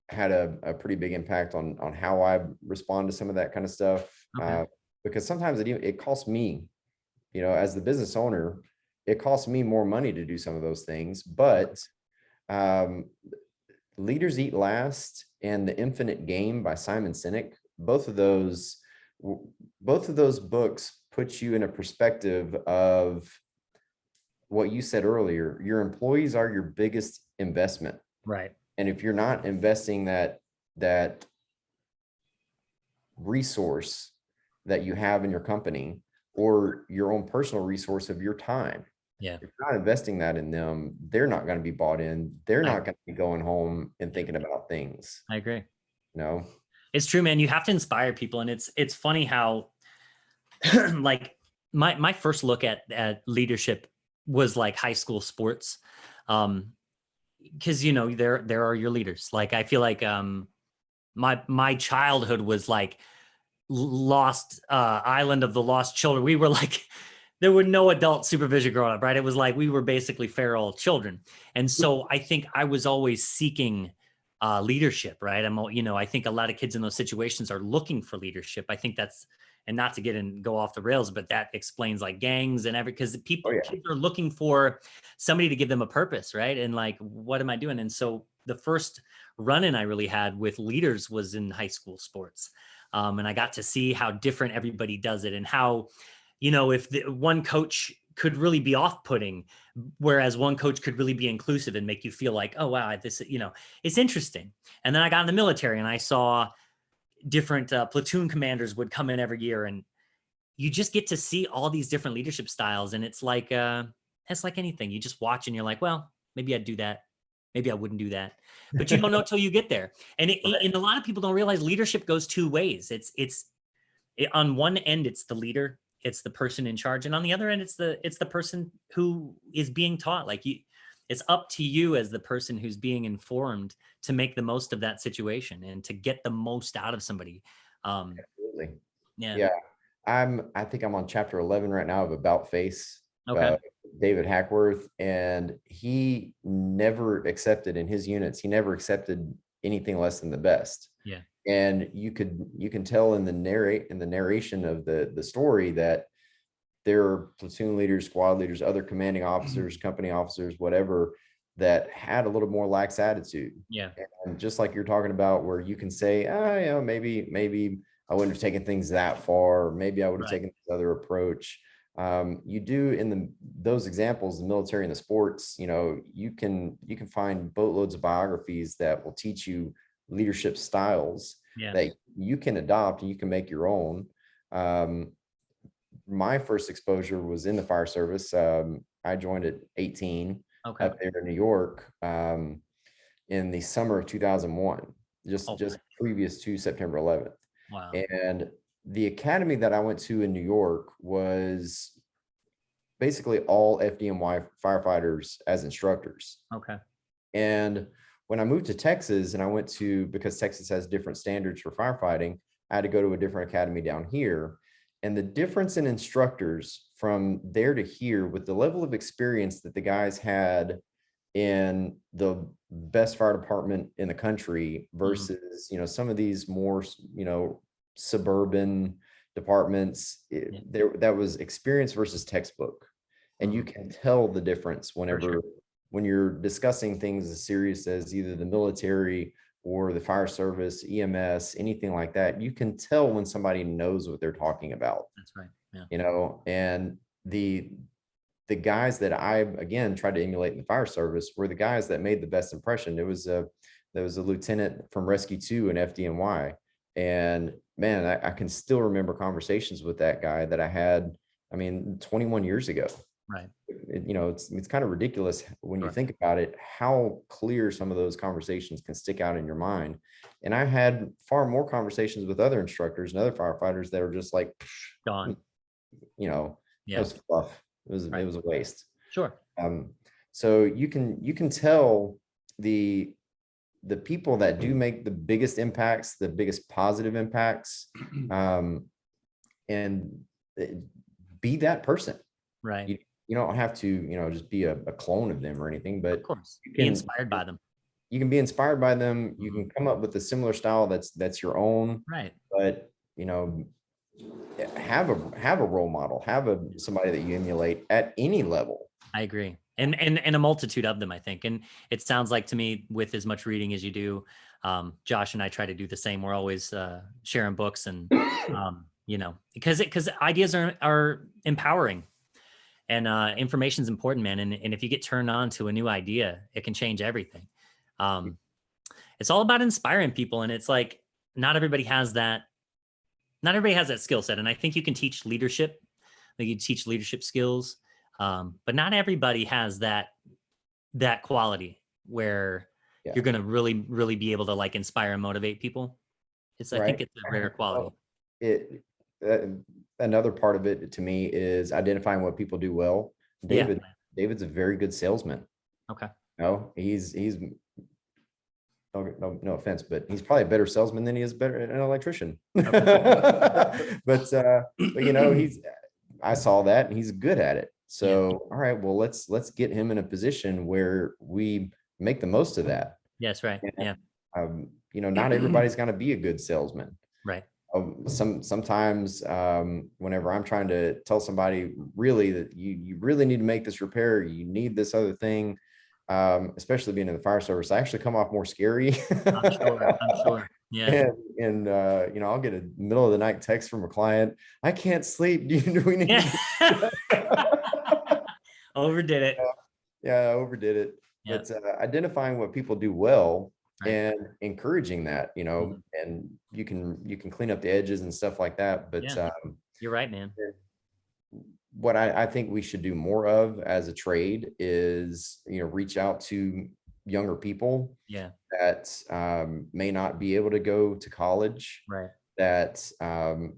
had a pretty big impact on how I respond to some of that kind of stuff. Okay. Because sometimes it costs me, as the business owner, it costs me more money to do some of those things. But Leaders Eat Last and The Infinite Game by Simon Sinek, both of those books put you in a perspective of what you said earlier. Your employees are your biggest investment. Right. And if you're not investing that resource that you have in your company, or your own personal resource of your time, Yeah. if you're not investing that in them, they're not going to be bought in. They're not going to be going home and thinking about things. I agree. No, it's true, man. You have to inspire people. And it's funny how like my first look at leadership was like high school sports. Because there are your leaders. Like I feel like my childhood was like lost island of the lost children. We were like, there were no adult supervision growing up, right? It was like we were basically feral children. And so I think I was always seeking leadership, right? I think a lot of kids in those situations are looking for leadership. I think that's and not to go off the rails, but that explains like gangs and because Oh yeah. kids are looking for somebody to give them a purpose, right? And like, what am I doing? And so the first run-in I really had with leaders was in high school sports. And I got to see how different everybody does it, and how, if one coach could really be off-putting, whereas one coach could really be inclusive and make you feel like, oh, wow, this, it's interesting. And then I got in the military and I saw different platoon commanders would come in every year, and you just get to see all these different leadership styles. And it's like anything, you just watch and you're like, well, maybe I'd do that. Maybe I wouldn't do that, but you don't know till you get there. And and a lot of people don't realize leadership goes two ways. On one end, it's the leader, it's the person in charge. And on the other end, it's the person who is being taught. Like it's up to you as the person who's being informed to make the most of that situation and to get the most out of somebody. Absolutely. Yeah. Yeah. I think I'm on chapter 11 right now of About Face. Okay. David Hackworth, and he never accepted in his units. He never accepted anything less than the best. Yeah. And you can tell in the narration of the story that there are platoon leaders, squad leaders, other commanding officers, company officers, whatever, that had a little more lax attitude. Yeah. And just like you're talking about, where you can say, maybe I wouldn't have taken things that far, or maybe I would have taken this other approach. You do in those examples, the military and the sports, you can find boatloads of biographies that will teach you leadership styles that you can adopt and you can make your own. My first exposure was in the fire service. I joined at 18 up there in New York in the summer of 2001, just previous to September 11th. Wow. And the academy that I went to in New York was basically all FDNY firefighters as instructors. Okay. And when I moved to Texas, and because Texas has different standards for firefighting, I had to go to a different academy down here. And the difference in instructors from there to here, with the level of experience that the guys had in the best fire department in the country versus, some of these more, suburban departments, that was experience versus textbook. And you can tell the difference when you're discussing things as serious as either the military or the fire service, EMS, anything like that. You can tell when somebody knows what they're talking about. That's right. Yeah. And the guys that I, again, tried to emulate in the fire service were the guys that made the best impression. There was a lieutenant from Rescue 2 in FDNY. And man, I can still remember conversations with that guy that I had, 21 years ago. Right. It's kind of ridiculous when you think about it, how clear some of those conversations can stick out in your mind. And I had far more conversations with other instructors and other firefighters that are just like, gone. It was fluff. It was a waste. Sure. So you can tell the people that do make the biggest impacts, the biggest positive impacts, and be that person. Right. You don't have to, just be a clone of them or anything, but of course, be inspired by them. You can be inspired by them. You can come up with a similar style that's your own. Right. But, have a role model, somebody that you emulate at any level. I agree. And a multitude of them, I think. And it sounds like to me, with as much reading as you do, Josh and I try to do the same. We're always sharing books and, because ideas are empowering. And information is important, man. And if you get turned on to a new idea, it can change everything. It's all about inspiring people. And it's like, not everybody has that skill set. And I think you can teach leadership, like you teach leadership skills. But not everybody has that quality where you're going to really, really be able to like inspire and motivate people. I think it's a rare quality. Another part of it to me is identifying what people do well. David's a very good salesman. Okay. He's no offense, but he's probably a better salesman than he is an electrician. Okay. but I saw that and he's good at it. So, all right, well, let's get him in a position where we make the most of that. Yes. Right. And, not everybody's going to be a good salesman. Right. Sometimes whenever I'm trying to tell somebody really that you really need to make this repair, you need this other thing, especially being in the fire service, I actually come off more scary. I'm sure. I'm sure. Yeah. And you know, I'll get a middle of the night text from a client. I can't sleep. Do we need Yeah. to do Overdid it. Yeah, I overdid it. Yeah. But identifying what people do well Right. and encouraging that, you know, Mhm. and you can clean up the edges and stuff like that. But Yeah. You're right, man. what I think we should do more of as a trade is, you know, reach out to younger people Yeah. that may not be able to go to college, Right. that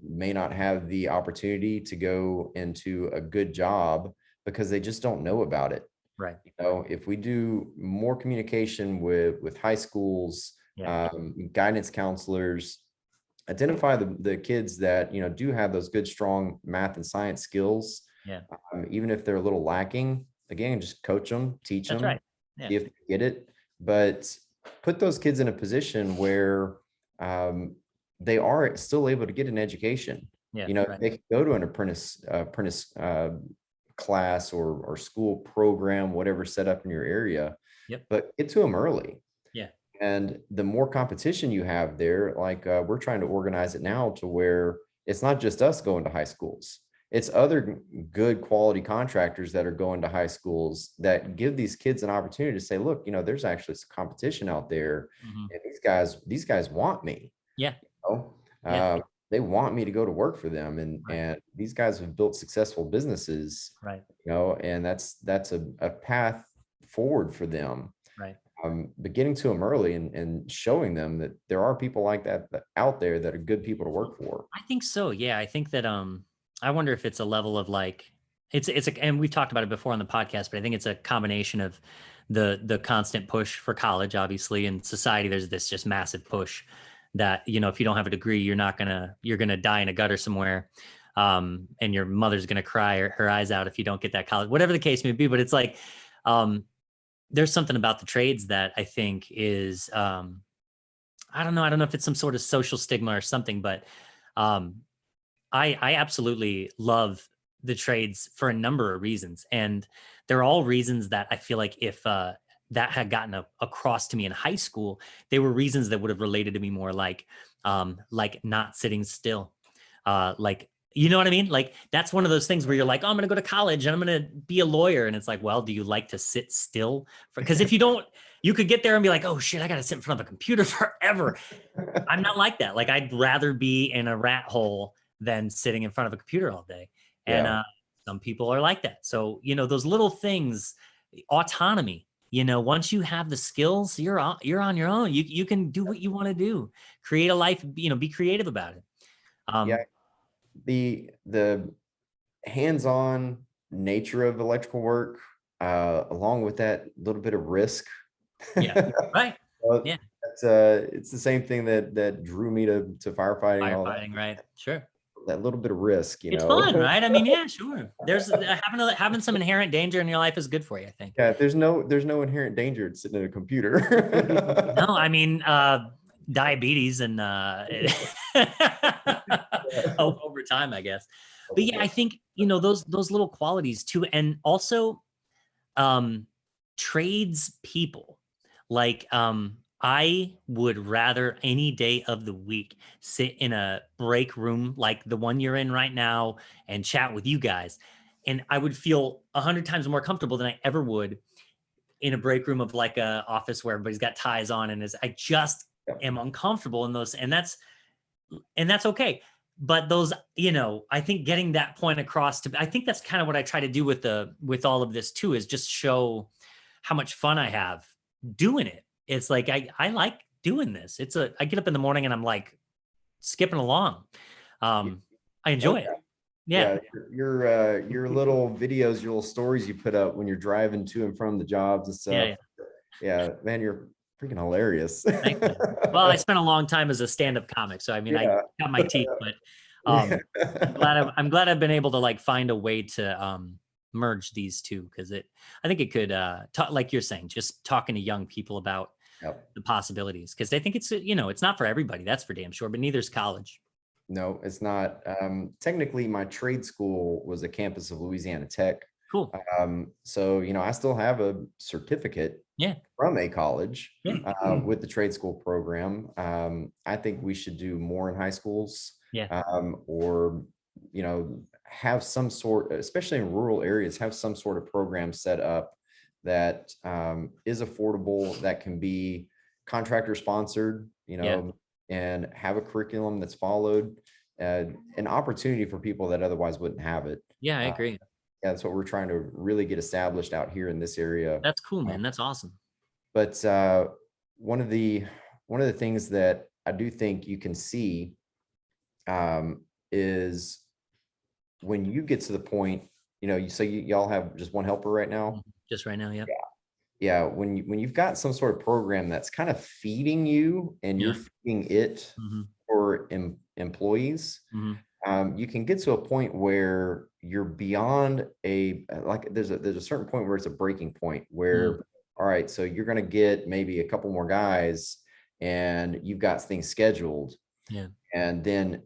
may not have the opportunity to go into a good job because they just don't know about it. Right. You know, if we do more communication with high schools, Yeah. guidance counselors, identify the kids that, you know, do have those good, strong math and science skills, Yeah. even if they're a little lacking, again, just coach them, teach That's them, right. Yeah. see if they get it, but put those kids in a position where um, they are still able to get an education. Yeah. You know, Right. they can go to an apprentice class or school program, whatever set up in your area, Yep. but get to them early. Yeah. And the more competition you have there, like we're trying to organize it now to where it's not just us going to high schools. It's other good quality contractors that are going to high schools that give these kids an opportunity to say, look, you know, there's actually some competition out there. Mhm. And these guys want me. Yeah. You know? Yeah. They want me to go to work for them. Right. And these guys have built successful businesses, Right. you know, and that's a path forward for them. Right. But getting to them early and showing them that there are people like that out there that are good people to work for. I think so. Yeah. I think that I wonder if it's a level of like and we've talked about it before on the podcast, but I think it's a combination of the constant push for college, obviously, in society. There's this just massive push that, you know, if you don't have a degree, you're gonna die in a gutter somewhere. And your mother's gonna cry her eyes out if you don't get that college, whatever the case may be. But it's like there's something about the trades that I think is I don't know. I don't know if it's some sort of social stigma or something, but um, I absolutely love the trades for a number of reasons, and they're all reasons that I feel like if that had gotten across to me in high school, they were reasons that would have related to me more, like not sitting still, like you know what I mean? Like that's one of those things where you're like, oh, I'm going to go to college and I'm going to be a lawyer, and it's like, well, do you like to sit still? Because if you don't, you could get there and be like, oh shit, I got to sit in front of a computer forever. I'm not like that. Like I'd rather be in a rat hole than sitting in front of a computer all day. And Yeah. some people are like that. So, you know, those little things, autonomy, you know, once you have the skills, you're on your own. You can do what you want to do, create a life, you know, be creative about it. Yeah. The hands-on nature of electrical work, along with that little bit of risk. Yeah. Right. Well, Yeah. it's the same thing that drew me to firefighting and all that. Firefighting. Right. Sure. That little bit of risk, you It's know. fun, right? I mean, yeah, sure. There's having some inherent danger in your life is good for you, I think. Yeah, there's no inherent danger in sitting at a computer. No, I mean, diabetes and over time, I guess. But yeah, I think, you know, those little qualities too. And also trades people. Like I would rather any day of the week sit in a break room like the one you're in right now and chat with you guys. And I would feel 100 times more comfortable than I ever would in a break room of like a office where everybody's got ties on and I just am uncomfortable in those. And that's okay. But those, you know, I think getting that point across I think that's kind of what I try to do with all of this too, is just show how much fun I have doing it. It's like, I like doing this. I get up in the morning and I'm like skipping along. I enjoy it. Yeah. Your little videos, your little stories you put up when you're driving to and from the jobs and stuff. Yeah, man, you're freaking hilarious. Thank you. Well, I spent a long time as a stand-up comic, so I mean, I got my teeth, but I'm glad I've been able to like find a way to merge these two, because I think it could like you're saying, just talking to young people about the possibilities, because I think it's, you know, it's not for everybody, that's for damn sure, but neither's college. No, it's not. Technically, my trade school was a campus of Louisiana Tech. Cool. So, I still have a certificate Yeah. from a college Yeah. with the trade school program. I think we should do more in high schools, Yeah. or, have some sort, especially in rural areas, have some sort of program set up that is affordable, that can be contractor sponsored, Yeah. and have a curriculum that's followed, an opportunity for people that otherwise wouldn't have it. Yeah, I Uh, agree. yeah, that's what we're trying to really get established out here in this area. That's cool, Uh, man. That's awesome. but one of the things that I do think you can see is when you get to the point, y'all have just one helper right now. Just right now. Yeah. Yeah, when you've got some sort of program that's kind of feeding you and you're Yeah. feeding it Hmm. for employees, Hmm. you can get to a point where you're beyond like there's a certain point where it's a breaking point where, all right, so you're going to get maybe a couple more guys and you've got things scheduled. Yeah. And then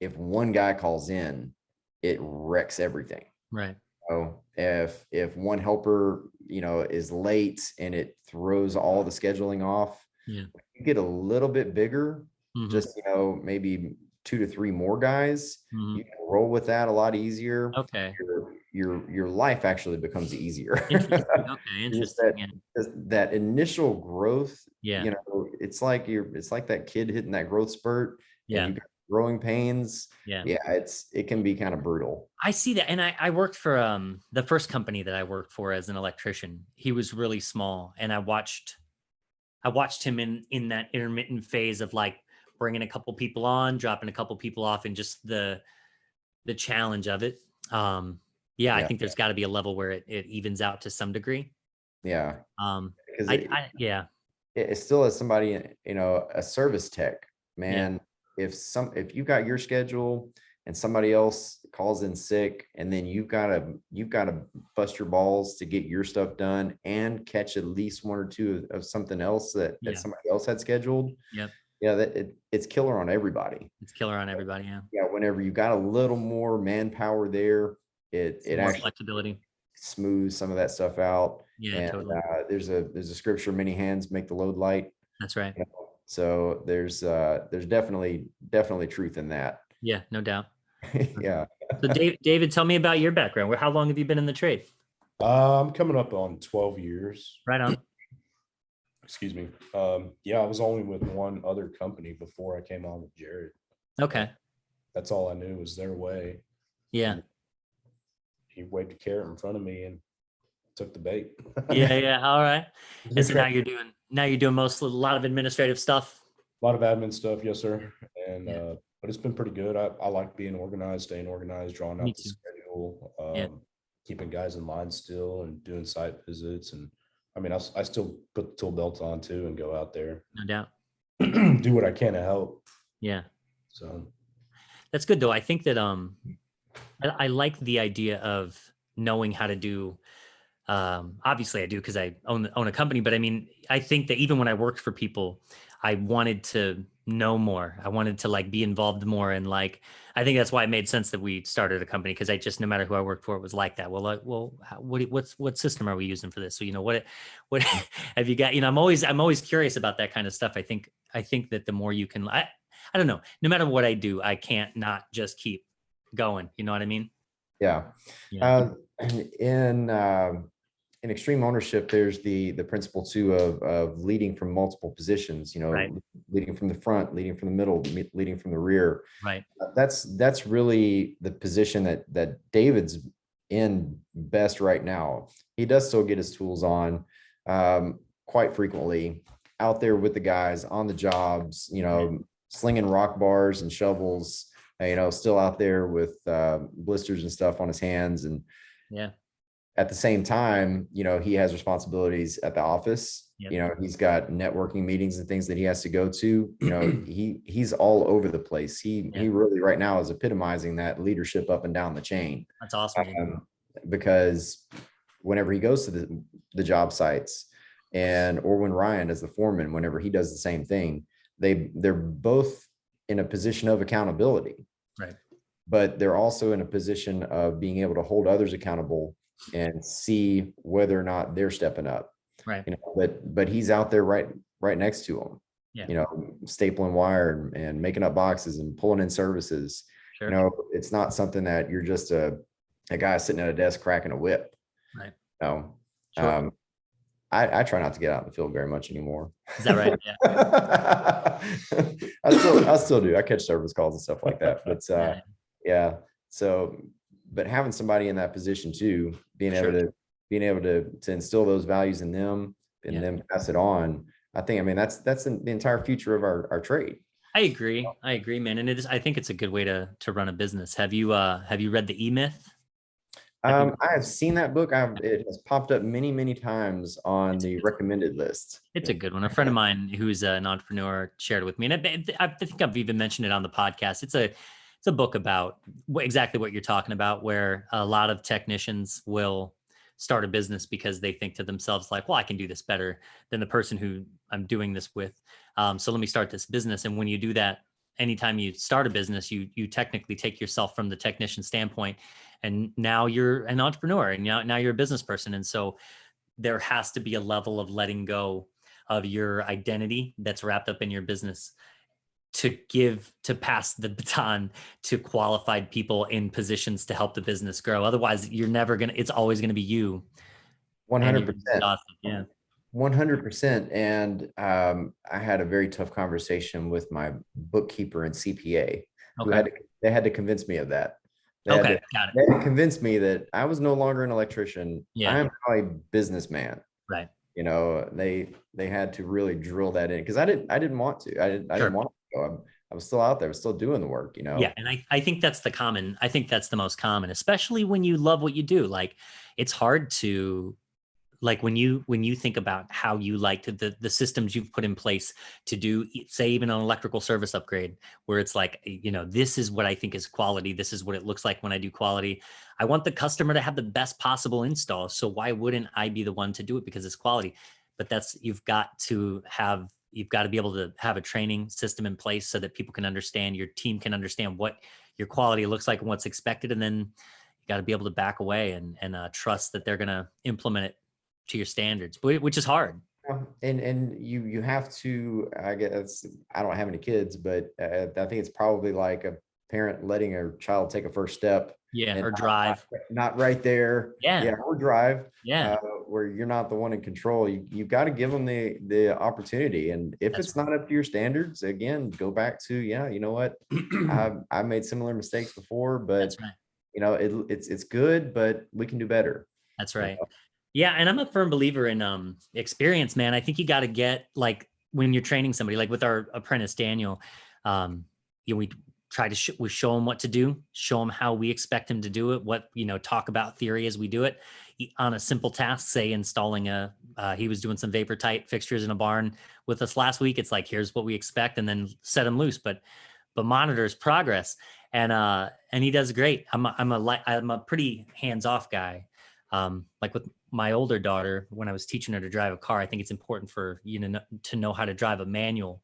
if one guy calls in, it wrecks everything. Right. So if one helper, is late and it throws all the scheduling off, Yeah. you get a little bit bigger, Hmm. just, maybe 2 to 3 more guys, Hmm. you can roll with that a lot easier. Okay. Your life actually becomes easier. Interesting. Okay. Just Interesting. Yeah. that initial growth, Yeah. it's like that kid hitting that growth spurt and Yeah. you got growing pains. Yeah. Yeah, it can be kind of brutal. I see that. And I worked for the first company that I worked for as an electrician. He was really small, and I watched him in that intermittent phase of like bringing a couple people on, dropping a couple people off, and just the challenge of it. Yeah, I Yeah. think there's got to be a level where it evens out to some degree. Yeah. Um, Because yeah, it still is somebody, a service tech, yeah, man. If you got your schedule and somebody else calls in sick, and then you've got to bust your balls to get your stuff done and catch at least one or two of something else that yeah, somebody else had scheduled. yeah. Yeah, it's killer on everybody. It's killer on everybody. Yeah, Yeah, whenever you got a little more manpower there, it more actually flexibility. smooths some of that stuff out. Yeah, And totally. there's a scripture, many hands make the load light. That's right. So there's definitely truth in that. Yeah, no doubt. Yeah. So David, tell me about your background. How long have you been in the trade? I'm coming up on 12 years. Right on. Excuse me. Yeah, I was only with one other company before I came on with Jarrod. Okay. That's all I knew was their way. Yeah. He waved a carrot in front of me and took the bait. Yeah. Yeah. All right. And so now you're doing a lot of administrative stuff. A lot of admin stuff, yes, sir. And Yeah. but it's been pretty good. I like being organized, staying organized, drawing Me out the too. schedule, Yeah. keeping guys in line still, and doing site visits. And I mean, I still put the tool belt on too and go out there, No doubt. do what I can to help. Yeah. So That's good though. I think that I like the idea of knowing how to do. Obviously I do because I own a company, but I mean, I think that even when I worked for people, I wanted to know more. I wanted to like be involved more, and like I think that's why it made sense that we started a company, because I just, no matter who I worked for, it was like that. Well, what system are we using for this? So what have you got? I'm always curious about that kind of stuff. I think that the more you can, I don't know. No matter what I do, I can't not just keep going. You know what I mean? Yeah. Yeah. In in extreme ownership, there's the principle too of leading from multiple positions, Right. leading from the front, leading from the middle, leading from the rear. Right. That's really the position that David's in best right now. He does still get his tools on quite frequently, out there with the guys on the jobs, slinging rock bars and shovels, still out there with blisters and stuff on his hands. And Yeah. at the same time, he has responsibilities at the office. Yep. He's got networking meetings and things that he has to go to. He's all over the place. He really right now is epitomizing that leadership up and down the chain. That's awesome. Because whenever he goes to the job sites, or when Ryan as the foreman, whenever he does the same thing, they're both in a position of accountability. Right. But they're also in a position of being able to hold others accountable and see whether or not they're stepping up. Right. You know, but he's out there right next to them. Yeah. You know, stapling wire and making up boxes and pulling in services. Sure. You know, it's not something that you're just a guy sitting at a desk cracking a whip. Right. No. Sure. I try not to get out in the field very much anymore. Is that right? Yeah. I still do. I catch service calls and stuff like that. But Yeah. yeah. So, but having somebody in that position too, being able to instill those values in them and then pass it on. I mean, that's the entire future of our trade. I agree, man. And I think it's a good way to run a business. Have you read the E-Myth? I have seen that book. It has popped up many, many times on the recommended list. It's a good one. A friend of mine who's an entrepreneur shared it with me, and I think I've even mentioned it on the podcast. It's a book about exactly what you're talking about, where a lot of technicians will start a business because they think to themselves like, well, I can do this better than the person who I'm doing this with. So let me start this business. And when you do that, anytime you start a business, you technically take yourself from the technician standpoint, and now you're an entrepreneur, and now you're a business person. And so there has to be a level of letting go of your identity that's wrapped up in your business to pass the baton to qualified people in positions to help the business grow. Otherwise, it's always going to be you. 100%. Yeah. 100%. And I had a very tough conversation with my bookkeeper and CPA. They had to convince me of that. Got it. They had to convince me that I was no longer an electrician. Yeah. I'm now a businessman. Right. You know, they had to really drill that in, because I didn't want to. I didn't want to go. I was still out there, I was still doing the work, you know? Yeah. And I think that's the most common, especially when you love what you do. Like, it's hard to, like, when you think about how you like to the systems you've put in place to do, say, even an electrical service upgrade, where it's like, you know, this is what I think is quality. This is what it looks like when I do quality. I want the customer to have the best possible install. So why wouldn't I be the one to do it? Because it's quality. But you've got to be able to have a training system in place so that people can understand, your team can understand what your quality looks like and what's expected. And then you got to be able to back away and trust that they're going to implement it to your standards, which is hard. And you have to, I guess, I don't have any kids, but I think it's probably like a parent letting a child take a first step. Yeah. Or drive. Not right there. Yeah. Or drive. Yeah. Where you're not the one in control. You've got to give them the opportunity. And if it's not up to your standards, again, go back to, you know what, I've made similar mistakes before, but That's right. you know, it's good, but we can do better. That's right. Yeah. And I'm a firm believer in experience, man. I think you got to get, like, when you're training somebody, like with our apprentice, Daniel, we try to we show him what to do, show him how we expect him to do it, talk about theory as we do it on a simple task, say installing he was doing some vapor tight fixtures in a barn with us last week. It's like, here's what we expect, and then set him loose, but monitors progress. And he does great. I'm a pretty hands-off guy. Like with my older daughter, when I was teaching her to drive a car, I think it's important for to know how to drive a manual.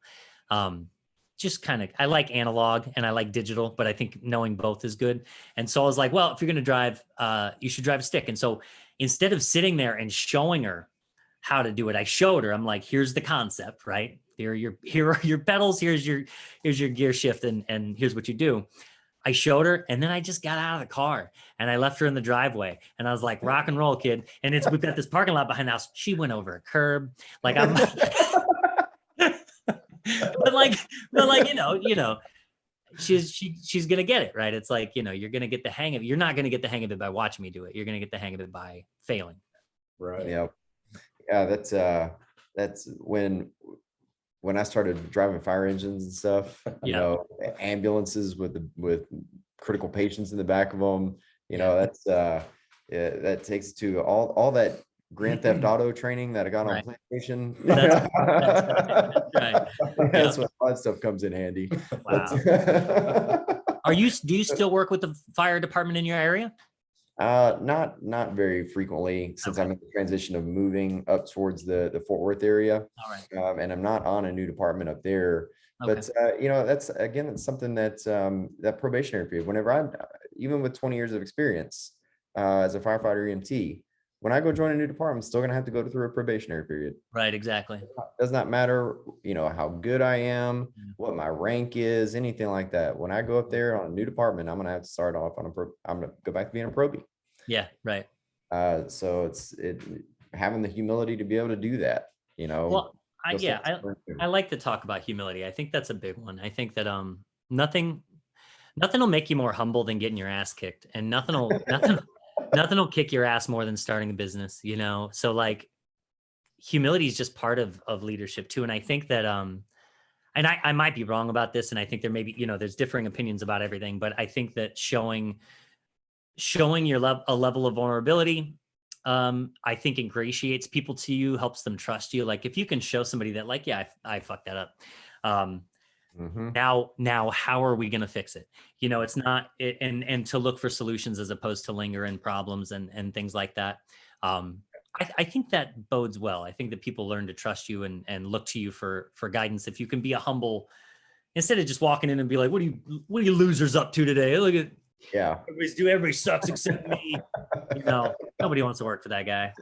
Just kind of, I like analog and I like digital, but I think knowing both is good. And so I was like, well, if you're going to drive, you should drive a stick. And so instead of sitting there and showing her how to do it, I showed her. I'm like, here's the concept, right? Here are your pedals. Here's your gear shift, and here's what you do. I showed her, and then I just got out of the car and I left her in the driveway, and I was like, rock and roll, kid. And we've got this parking lot behind the house. She went over a curb. Like, I'm but like, she's going to get it, right? It's like, you're going to get the hang of it. You're not going to get the hang of it by watching me do it. You're going to get the hang of it by failing. Right. Yeah. Yeah. That's when I started driving fire engines and stuff, ambulances with critical patients in the back of them, that's that takes to all that Grand Theft Auto training that I got on PlayStation. That's right. That's when all that stuff comes in handy. Wow. Do you still work with the fire department in your area? Not very frequently, since I'm in the transition of moving up towards the Fort Worth area. All right. And I'm not on a new department up there. Okay. But that's again, it's something that that probationary period. Whenever even with 20 years of experience as a firefighter EMT, when I go join a new department, I'm still gonna have to go through a probationary period. Right. Exactly. Does not matter, how good I am, Yeah. what my rank is, anything like that. When I go up there on a new department, I'm gonna have to start off on I'm gonna go back to being a probie. Yeah. Right. So having the humility to be able to do that, Well, you'll yeah, start to learn too. I like to talk about humility. I think that's a big one. I think that nothing will make you more humble than getting your ass kicked, and nothing will kick your ass more than starting a business. So like humility is just part of leadership too. And I think that and I might be wrong about this, and I think there may be there's differing opinions about everything, but I think that showing a level of vulnerability, I think ingratiates people to you, helps them trust you. Like if you can show somebody that like, yeah, I fucked that up. Mhm. Now, how are we going to fix it? It's not, and to look for solutions as opposed to linger in problems and things like that. I think that bodes well. I think that people learn to trust you and look to you for guidance. If you can be a humble, instead of just walking in and be like, what are you losers up to today? Look at, Yeah. everybody sucks except me. Nobody wants to work for that guy.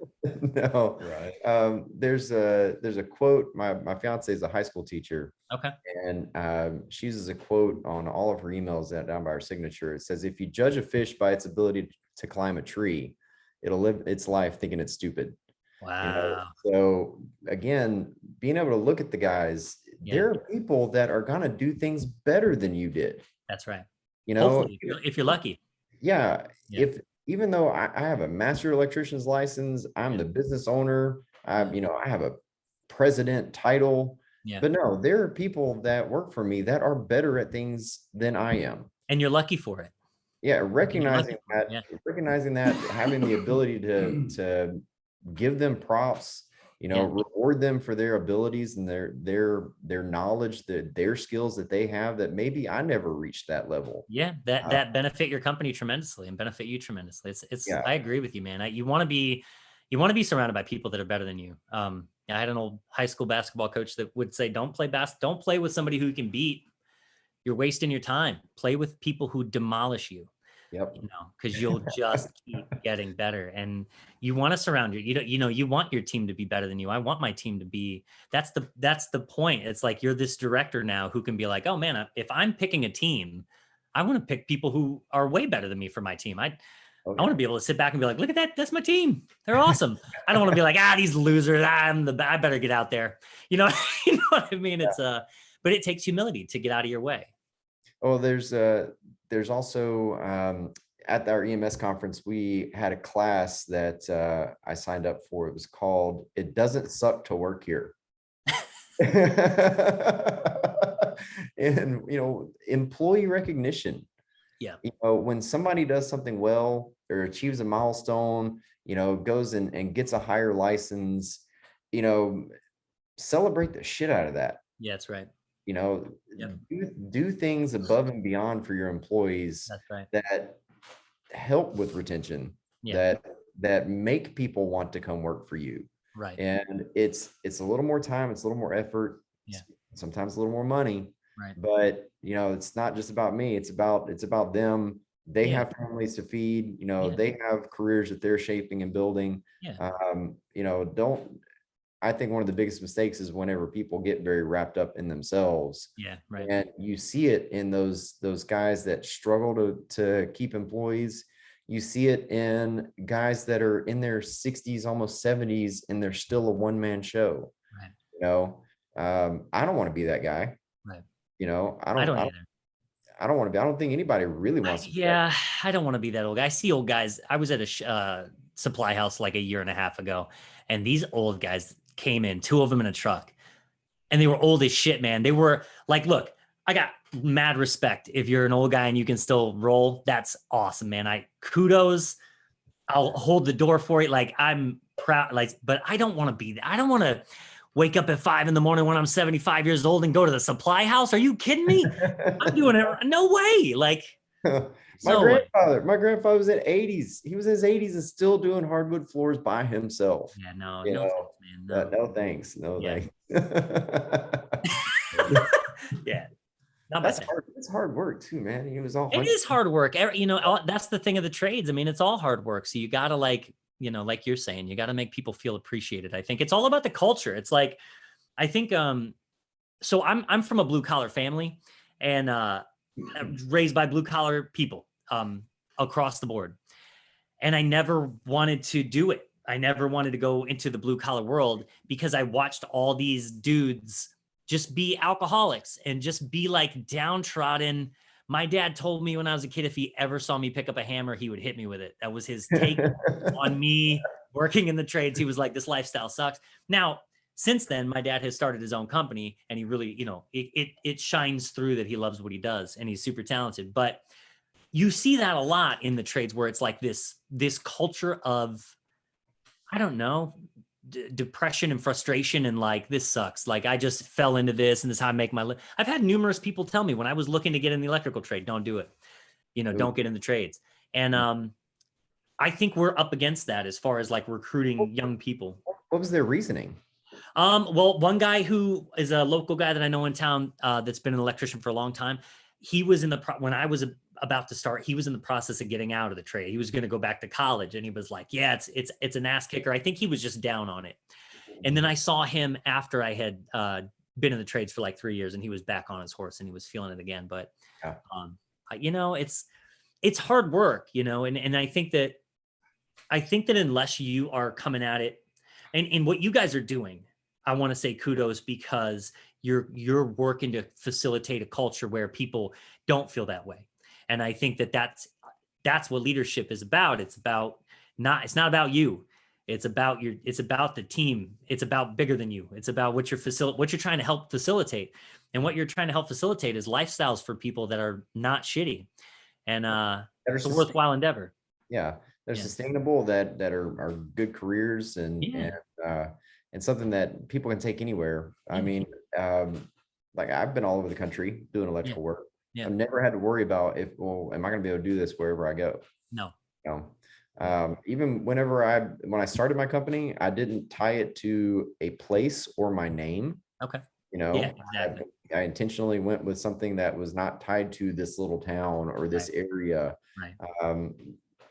No. Right. There's a quote. My fiance is a high school teacher, Okay. and she uses a quote on all of her emails that down by her signature. It says, "If you judge a fish by its ability to climb a tree, it'll live its life thinking it's stupid." Wow. So again, being able to look at the guys, Yeah. there are people that are gonna do things better than you did. That's right. You know, Hopefully, if you're lucky. yeah. Yeah. Even though I have a master electrician's license, I'm Yeah. the business owner, Yeah. I have a president title, Yeah. but no, there are people that work for me that are better at things than I am. And you're lucky for it. Yeah, And you're lucky for it. Yeah. recognizing that, having the ability to give them props, Yeah. reward them for their abilities and their knowledge, their skills that they have that maybe I never reached that level. Yeah. That benefit your company tremendously and benefit you tremendously. Yeah. I agree with you, man. You want to be surrounded by people that are better than you. I had an old high school basketball coach that would say, don't play with somebody who you can beat. You're wasting your time. Play with people who demolish you. Yep. Because you'll just keep getting better. And you want to surround you want your team to be better than you. I want my team to be, that's the point. It's like, you're this director now who can be like, oh man, if I'm picking a team, I want to pick people who are way better than me for my team. I want to be able to sit back and be like, look at that. That's my team. They're awesome. I don't want to be like, these losers. I better get out there. You know what I mean? It's but it takes humility to get out of your way. Oh, there's also at our EMS conference, we had a class that I signed up for. It was called "It Doesn't Suck to Work Here." And employee recognition. Yeah. When somebody does something well or achieves a milestone, goes and gets a higher license, celebrate the shit out of that. Yeah, that's right. Yep. Do things above and beyond for your employees. That's right. That help with retention. Yeah. That make people want to come work for you. Right. And it's a little more time, it's a little more effort. Yeah. Sometimes a little more money. Right. But it's not just about me. It's about them. They have families to feed. They have careers that they're shaping and building. Yeah. I think one of the biggest mistakes is whenever people get very wrapped up in themselves. Yeah. Right. And you see it in those guys that struggle to keep employees. You see it in guys that are in their 60s, almost 70s, and they're still a one-man show. Right. I don't want to be that guy. Right. I don't either. I don't want to be. I don't think anybody really wants to be that. I don't want to be that old guy. I see old guys. I was at a supply house like a year and a half ago, and these old guys came in, 2 of them in a truck, and they were old as shit, man. They were like, look, I got mad respect. If you're an old guy and you can still roll, that's awesome, man. Kudos. I'll hold the door for you. Like, I'm proud, but I don't want to be that. I don't want to wake up at 5 a.m. when I'm 75 years old and go to the supply house. Are you kidding me? I'm doing it. No way. My grandfather was in 80s. He was in his 80s and still doing hardwood floors by himself. Yeah, no thanks, man. No thanks. No thanks. Yeah, Not my That's thing. hard. It's hard work too, man. It was all It hard. is hard work. That's the thing of the trades. I mean, it's all hard work. So you got to like you're saying, you got to make people feel appreciated. I think it's all about the culture. It's like, I think, so I'm from a blue collar family and raised by blue collar people across the board. And I never wanted to do it. I never wanted to go into the blue collar world because I watched all these dudes just be alcoholics and just be like downtrodden. My dad told me when I was a kid, if he ever saw me pick up a hammer, he would hit me with it. That was his take on me working in the trades. He was like, this lifestyle sucks. Now, since then, my dad has started his own company and he really, it shines through that he loves what he does and he's super talented. But you see that a lot in the trades where it's like this culture of, I don't know, depression and frustration and like, this sucks. Like I just fell into this and this is how I make my living. I've had numerous people tell me when I was looking to get in the electrical trade, don't do it. Don't get in the trades. And I think we're up against that as far as like recruiting young people. What was their reasoning? Well, one guy who is a local guy that I know in town that's been an electrician for a long time, he was when I was about to start, he was in the process of getting out of the trade. He was going to go back to college and he was like, yeah, it's an ass kicker. I think he was just down on it. And then I saw him after I had been in the trades for like 3 years and he was back on his horse and he was feeling it again. But, it's hard work, and I think that unless you are coming at it and what you guys are doing, I want to say kudos because you're working to facilitate a culture where people don't feel that way. And I think that's what leadership is about. It's not about you. It's about the team. It's about bigger than you. It's about what you're trying to help facilitate. And what you're trying to help facilitate is lifestyles for people that are not shitty. And it's a worthwhile endeavor. Yeah. They're sustainable, that are good careers and something that people can take anywhere. I mean, like I've been all over the country doing electrical work. I've never had to worry about am I going to be able to do this wherever I go? No. Even when I started my company, I didn't tie it to a place or my name. Okay. Exactly. I intentionally went with something that was not tied to this little town or this area. Right.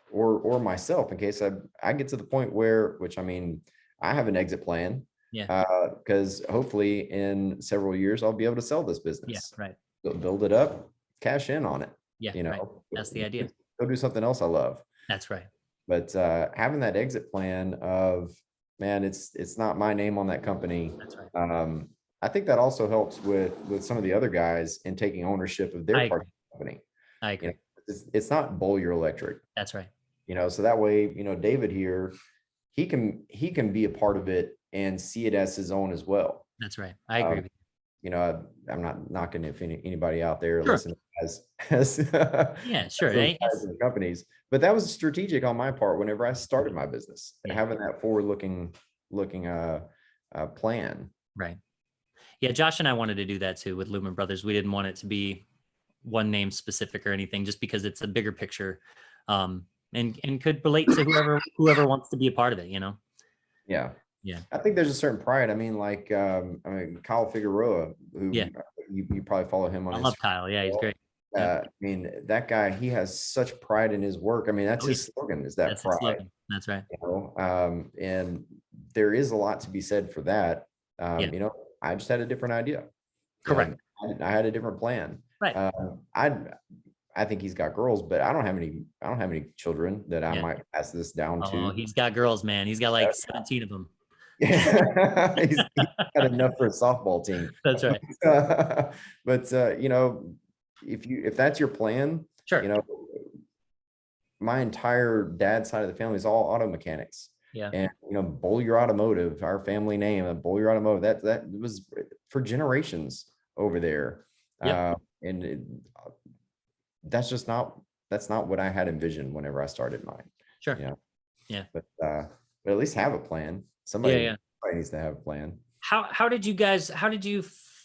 Or myself, in case I get to the point which I mean, I have an exit plan. Because hopefully in several years I'll be able to sell this business. Right. Build it up, cash in on it. Right. That's the idea. Go do something else I love. That's right. But having that exit plan of, man, it's not my name on that company. That's right. I think that also helps with some of the other guys in taking ownership of their part of the company. I agree. It's not Bowl Electric. That's right. So that way, David here, he can be a part of it and see it as his own as well. That's right. I agree with you. I'm not knocking if anybody out there Sure. listening has sure. Companies, but that was strategic on my part whenever I started my business, having that forward-looking plan. Right. Yeah, Josh and I wanted to do that too with Lumen Brothers. We didn't want it to be one name specific or anything, just because it's a bigger picture, and could relate to whoever wants to be a part of it. Yeah. Yeah. I think there's a certain pride. I mean, like Kyle Figueroa, who you probably follow him on. I love Kyle. Yeah, he's great. I mean, that guy, he has such pride in his work. I mean, that's his slogan, is that pride. That's right. And there is a lot to be said for that. I just had a different idea. Correct. I had a different plan. Right. I think he's got girls, but I don't have any children that I might pass this down to. Oh, he's got girls, man. He's got like 17 of them. Yeah, he's got enough for a softball team. That's right. But if that's your plan, sure. My entire dad's side of the family is all auto mechanics. Yeah. And Bowl Automotive, our family name, Bowl Automotive, that was for generations over there. That's not what I had envisioned whenever I started mine. Sure. Yeah. But at least have a plan. Somebody needs to have a plan. How did you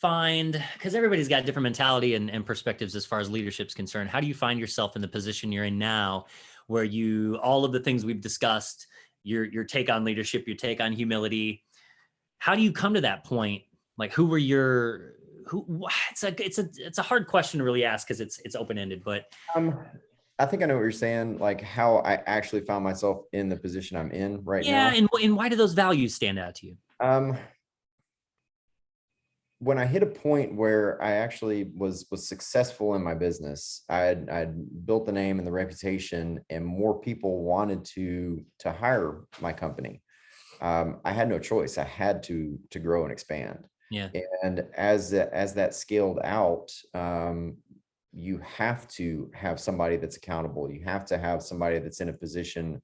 find, because everybody's got different mentality and perspectives as far as leadership's concerned. How do you find yourself in the position you're in now, where all of the things we've discussed, your take on leadership, your take on humility, how do you come to that point? Like who were it's a hard question to really ask because it's open-ended, but I think I know what you're saying, like how I actually found myself in the position I'm in right yeah. now. And why do those values stand out to you? When I hit a point where I actually was successful in my business, I'd built the name and the reputation, and more people wanted to hire my company. I had no choice. I had to grow and expand. Yeah. And as that scaled out, you have to have somebody that's accountable. You have to have somebody that's in a position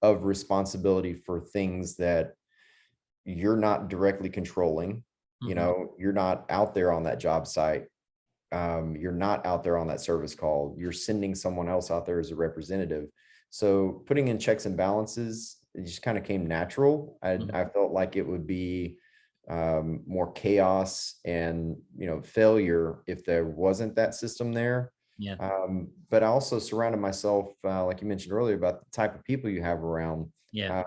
of responsibility for things that you're not directly controlling. You know, you're not out there on that job site. You're not out there on that service call. You're sending someone else out there as a representative. So putting in checks and balances, it just kind of came natural. I felt like it would be more chaos and, you know, failure if there wasn't that system there. Yeah. But I also surrounded myself, like you mentioned earlier, about the type of people you have around. Yeah.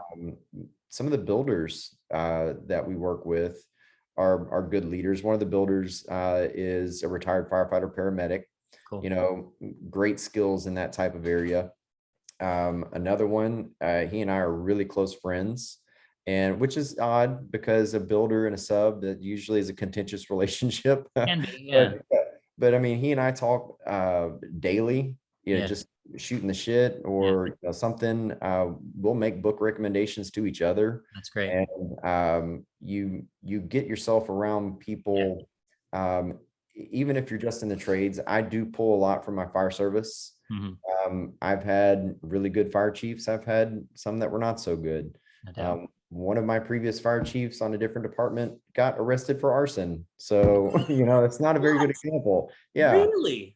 Some of the builders that we work with are good leaders. One of the builders is a retired firefighter paramedic. Cool. You know, great skills in that type of area. Another one, he and I are really close friends, and which is odd because a builder and a sub, that usually is a contentious relationship. Can be, yeah. But I mean, he and I talk daily, you know, Yeah. just shooting the shit or you know, something. We'll make book recommendations to each other. That's great. And you get yourself around people, even if you're just in the trades. I do pull a lot from my fire service. I've had really good fire chiefs. I've had some that were not so good. No doubt. One of my previous fire chiefs on a different department got arrested for arson. So, you know, it's not a very good example. Yeah. Really?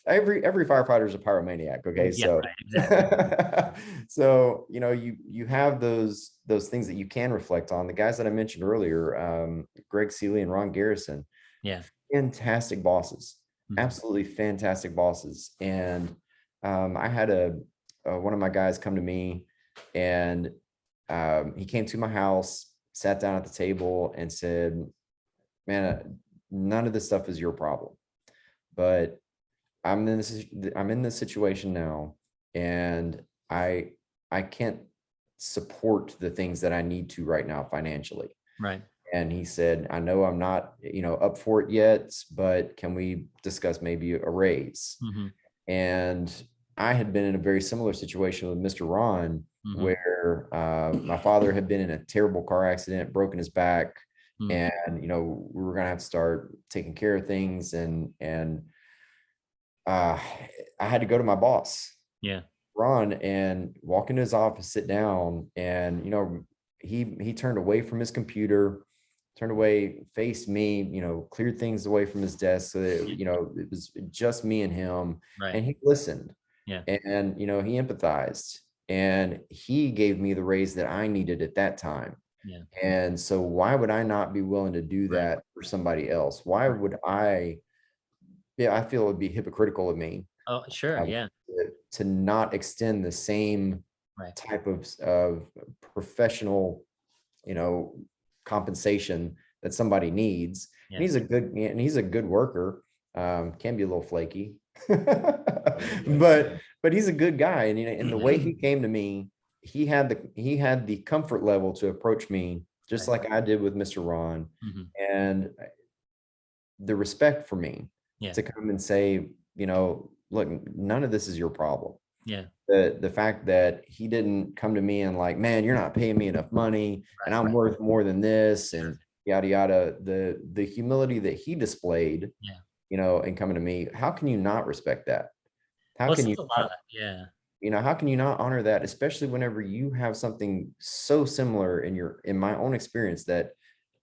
Every firefighter is a pyromaniac. Okay. Yeah, So, right, exactly. so, you know, you have those things that you can reflect on. The guys that I mentioned earlier, Greg Seeley and Ron Garrison. Yeah. Fantastic bosses. Absolutely fantastic bosses. And I had one of my guys come to me, and he came to my house, sat down at the table and said, man, none of this stuff is your problem, but I'm in this situation now, and I can't support the things that I need to right now financially. Right. And he said, I know I'm not, you know, up for it yet, but can we discuss maybe a raise? And I had been in a very similar situation with Mr. Ron, where my father had been in a terrible car accident, broken his back, and you know, we were gonna have to start taking care of things, and I had to go to my boss, Ron, and walk into his office, sit down, and you know, he turned away from his computer, turned away, faced me, you know, cleared things away from his desk so that, you know, it was just me and him. Right. And he listened. Yeah. And, you know, he empathized, and he gave me the raise that I needed at that time. Yeah. And so why would I not be willing to do that for somebody else? Why would I? Yeah, I feel it would be hypocritical of me. Oh, sure. Yeah. To not extend the same type of professional, you know, compensation that somebody needs. And he's a good worker. Can be a little flaky, but he's a good guy. And you know, in the way he came to me, he had the comfort level to approach me just like I did with Mr. Ron, and the respect for me to come and say, you know, look, none of this is your problem. Yeah. The fact that he didn't come to me and like, man, you're not paying me enough money, and I'm worth more than this, and yada yada. The humility that he displayed, you know, and coming to me, how can you not respect that? How can you not, you know, how can you not honor that, especially whenever you have something so similar in my own experience that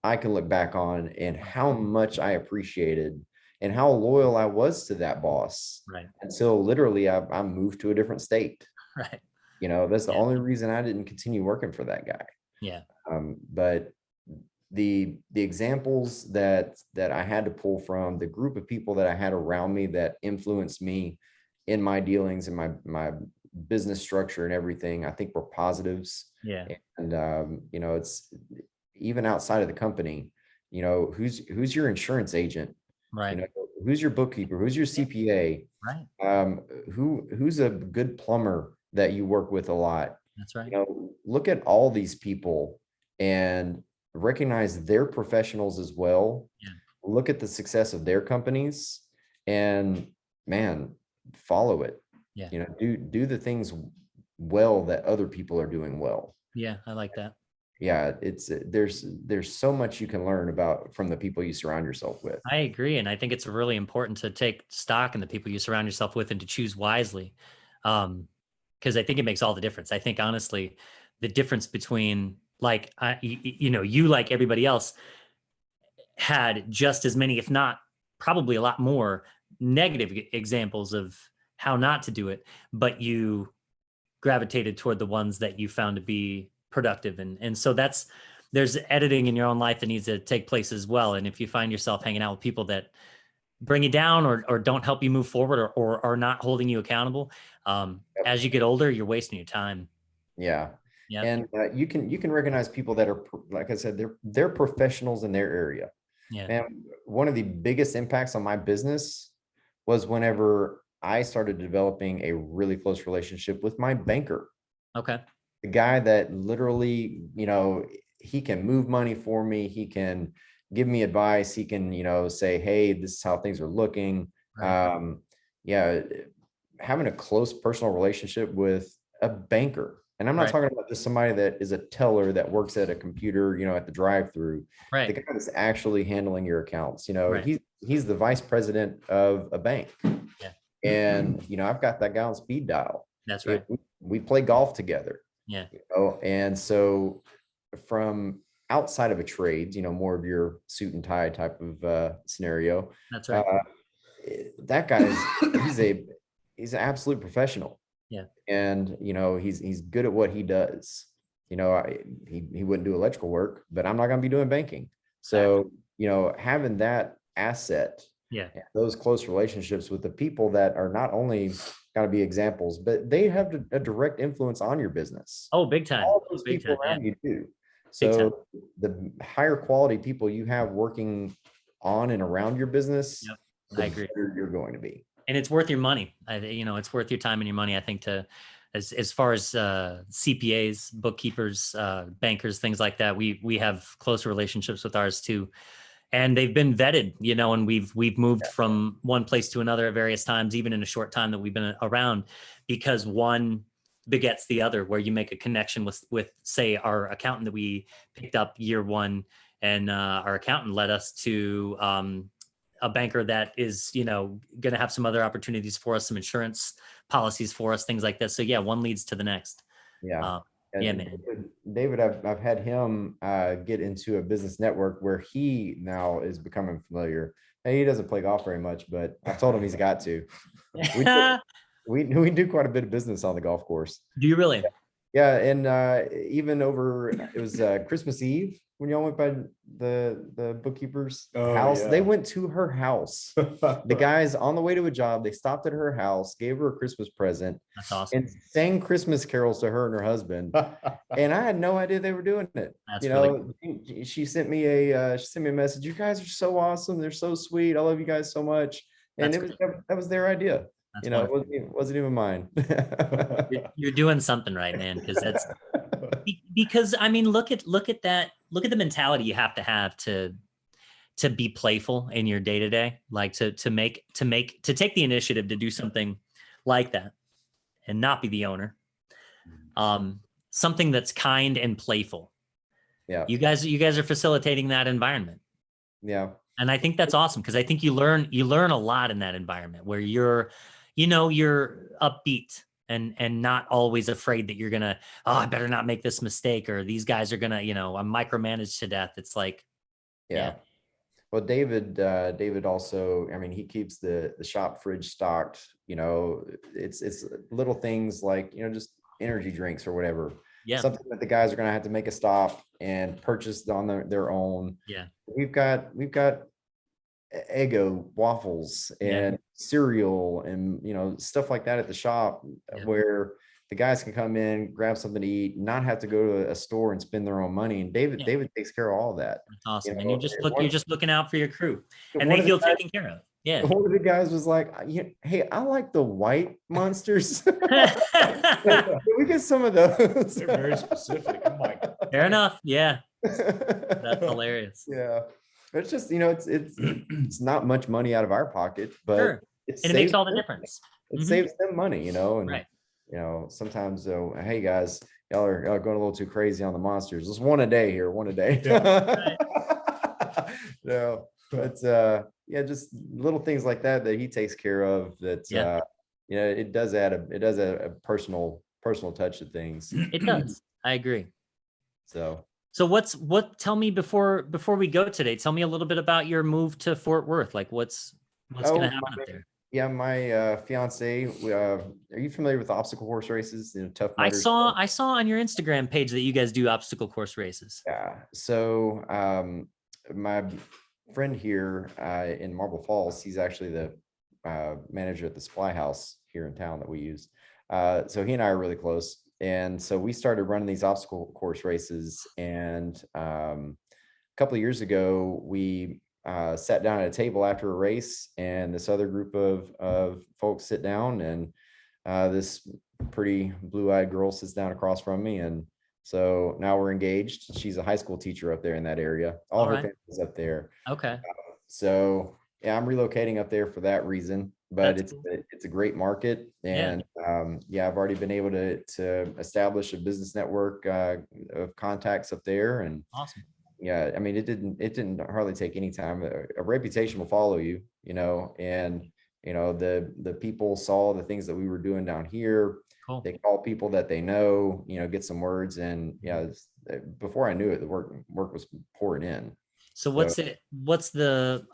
I can look back on, and how much I appreciated and how loyal I was to that boss until literally I moved to a different state. Right. You know, that's the only reason I didn't continue working for that guy. Yeah. But the examples that I had to pull from, the group of people that I had around me that influenced me in my dealings and my business structure and everything, I think were positives. Yeah. And you know, it's even outside of the company, who's your insurance agent, Right. who's your bookkeeper, who's your CPA, Right. who's a good plumber that you work with a lot. That's right. Look at all these people and recognize they're professionals as well. Yeah. Look at the success of their companies and, man, follow it. Yeah. Do the things well that other people are doing well. Yeah. I like that. Yeah, there's so much you can learn from the people you surround yourself with. I agree. And I think it's really important to take stock in the people you surround yourself with and to choose wisely. Because I think it makes all the difference. I think honestly, the difference between like, you like everybody else had just as many, if not probably a lot more negative examples of how not to do it, but you gravitated toward the ones that you found to be productive. And so there's editing in your own life that needs to take place as well. And if you find yourself hanging out with people that bring you down or don't help you move forward or are not holding you accountable, as you get older, you're wasting your time. Yeah. Yeah. And you can recognize people that are, like I said, they're professionals in their area. Yeah. And one of the biggest impacts on my business was whenever I started developing a really close relationship with my banker. Okay. The guy that literally, he can move money for me. He can give me advice. He can, say, hey, this is how things are looking. Right. Yeah. Having a close personal relationship with a banker. And I'm not Right. talking about just somebody that is a teller that works at a computer, at the drive-through. The Right. guy that's actually handling your accounts. Right. He's the vice president of a bank. Yeah. And I've got that guy on speed dial. That's right. We play golf together. Yeah. And so from outside of a trade, more of your suit and tie type of scenario. That's right. That guy he's an absolute professional. Yeah. And he's good at what he does. He wouldn't do electrical work, but I'm not going to be doing banking. So, having that asset, Yeah. those close relationships with the people that are not only got to be examples, but they have a direct influence on your business. Oh, big time. All those Big people time. around Yeah. you do. Big time. So the higher quality people you have working on and around your business, Yep. the I agree. better you're going to be. And it's worth your money. It's worth your time and your money. I think as far as CPAs, bookkeepers, bankers, things like that, we have close relationships with ours too, and they've been vetted. And we've moved from one place to another at various times, even in a short time that we've been around, because one begets the other. Where you make a connection with say our accountant that we picked up year one, and our accountant led us to a banker that is, going to have some other opportunities for us, some insurance policies for us, things like that. So yeah, one leads to the next. Yeah. Yeah, man. David, I've had him get into a business network where he now is becoming familiar. And he doesn't play golf very much, but I told him he's got to. We do quite a bit of business on the golf course. Do you really? Yeah, and even it was Christmas Eve when y'all went by the bookkeeper's house. Yeah. They went to her house. The guys on the way to a job, they stopped at her house, gave her a Christmas present. That's awesome. And sang Christmas carols to her and her husband. And I had no idea they were doing it. That's really cool. She sent me a message. You guys are so awesome. They're so sweet. I love you guys so much. And that was their idea. That's it wasn't even mine. You're doing something right, man. Because I mean, look at that. Look at the mentality you have to be playful in your day to day, like to take the initiative to do something like that and not be the owner. Something that's kind and playful. Yeah. You guys are facilitating that environment. Yeah. And I think that's awesome, because I think you learn a lot in that environment where you're upbeat and not always afraid that you're gonna, I better not make this mistake, or these guys are gonna, I'm micromanaged to death. It's like, yeah. Well, David also, I mean, he keeps the shop fridge stocked. It's little things like, just energy drinks or whatever. Yeah. Something that the guys are going to have to make a stop and purchase on their own. Yeah. We've got Eggo waffles and cereal and, stuff like that at the shop where the guys can come in, grab something to eat, not have to go to a store and spend their own money. And Yeah. David takes care of all that. That's awesome. You And know, you're just looking out for your crew, and one they of the feel guys, taken care of. Yeah. one of the guys was like, "Hey, I like the white monsters. Can we get some of those?" They're very specific. I'm like, Fair enough. Yeah. That's hilarious. Yeah, it's just it's not much money out of our pocket, but Sure. it And it makes saves all the them, difference. it Mhm. saves them money, and Right. sometimes hey guys, y'all are going a little too crazy on the monsters. Just one a day here, one a day. No, but yeah, just little things like that he takes care of. That Yeah. it does add a personal touch to things. It does. I agree. So Tell me before we go today, tell me a little bit about your move to Fort Worth. Like what's going to happen up there? Yeah, my fiance, are you familiar with obstacle course races? Tough I Mudders? saw on your Instagram page that you guys do obstacle course races. Yeah. So my friend here in Marble Falls, he's actually the manager at the supply house here in town that we use. So he and I are really close. And so we started running these obstacle course races. And a couple of years ago, we sat down at a table after a race, and this other group of folks sit down, and this pretty blue-eyed girl sits down across from me. And so now we're engaged. She's a high school teacher up there in that area. All her family's up there. Okay. So yeah, I'm relocating up there for that reason, but That's cool. it's a great market. And yeah, I've already been able to establish a business network of contacts up there. And Awesome. yeah, I mean, it didn't hardly take any time. A reputation will follow you, and the people saw the things that we were doing down here. Cool. They call people that they know, get some words, and yeah, before I knew it, the work was pouring in. So what's the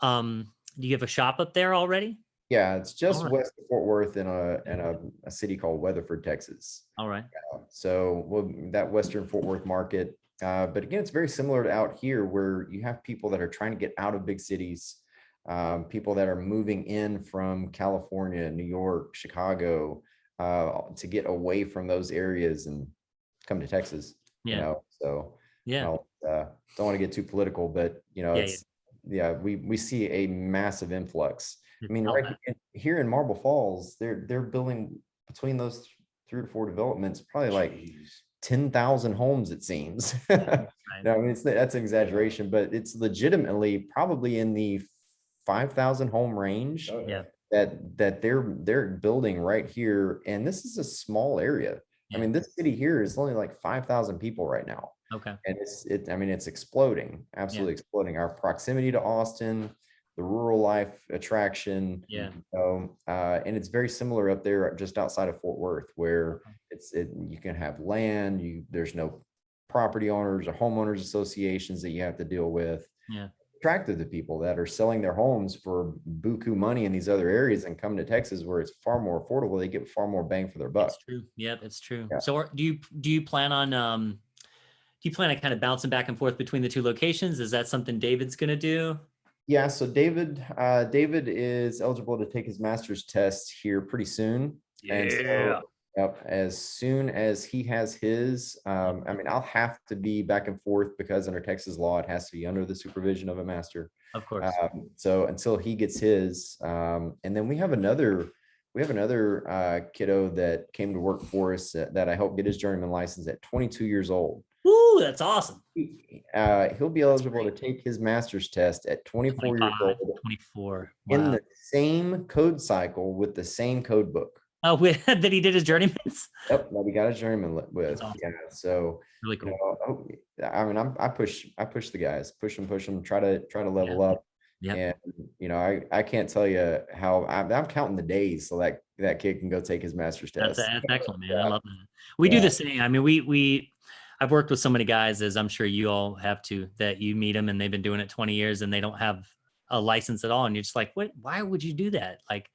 do you have a shop up there already? Yeah, it's just All right. west of Fort Worth in a city called Weatherford, Texas. All right. So that Western Fort Worth market. But again, it's very similar to out here, where you have people that are trying to get out of big cities, people that are moving in from California, New York, Chicago, to get away from those areas and come to Texas. Yeah. So Yeah. don't want to get too political, but we see a massive influx. I mean, right here in Marble Falls, they're building between those 3 to 4 developments, probably like 10,000 homes, it seems. No, I mean, that's an exaggeration, but it's legitimately probably in the 5,000 home range. Yeah. That they're building right here, and this is a small area. Yeah. I mean, this city here is only like 5,000 people right now. Okay. And it's exploding, absolutely exploding. Our proximity to Austin, the rural life attraction, and it's very similar up there just outside of Fort Worth, where you can have land, there's no property owners or homeowners associations that you have to deal with. Yeah. Attractive to people that are selling their homes for buku money in these other areas and come to Texas, where it's far more affordable. They get far more bang for their buck. It's true. Yep, it's true. Yeah. So do you plan on kind of bouncing back and forth between the 2 locations? Is that something David's going to do? Yeah, so David is eligible to take his master's test here pretty soon. Yeah. And so, as soon as he has his, I mean, I'll have to be back and forth because under Texas law, it has to be under the supervision of a master. Of course. So until he gets his, and then we have another kiddo that came to work for us that I hope get his journeyman license at 22 years old. Woo, that's awesome. He'll be eligible to take his master's test at 24 years old. 24. Wow. In the same code cycle with the same code book. Oh, that he did his journeyman's? Yep, that we got a journeyman with. Awesome. Yeah, so Really cool. I mean, I push the guys, push them, try to level up. Yeah. And I can't tell you how I'm counting the days so that kid can go take his master's test. That's excellent, man. I love that. We do the same. I mean, I've worked with so many guys, as I'm sure you all have too, that you meet them and they've been doing it 20 years and they don't have a license at all. And you're just like, what? Why would you do that? Like,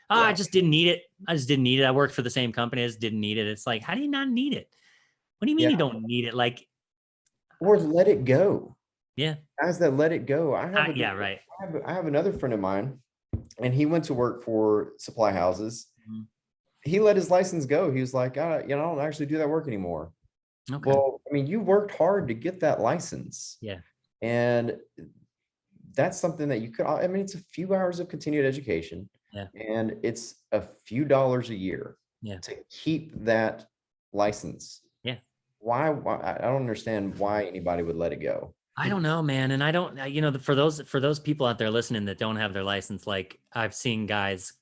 I just didn't need it. I worked for the same company. I just didn't need it. It's like, how do you not need it? What do you mean you don't need it? Like, or let it go. Yeah. Guys that let it go. I have another friend of mine, and he went to work for supply houses. Mm-hmm. he let his license go. He was like, I don't actually do that work anymore. Okay. Well, I mean, you worked hard to get that license. Yeah. And that's something that you could, I mean, it's a few hours of continued education. Yeah. And it's a few dollars a year Yeah. to keep that license. Yeah. Why? I don't understand why anybody would let it go. I don't know, man. And I don't, for those people out there listening that don't have their license, like I've seen guys,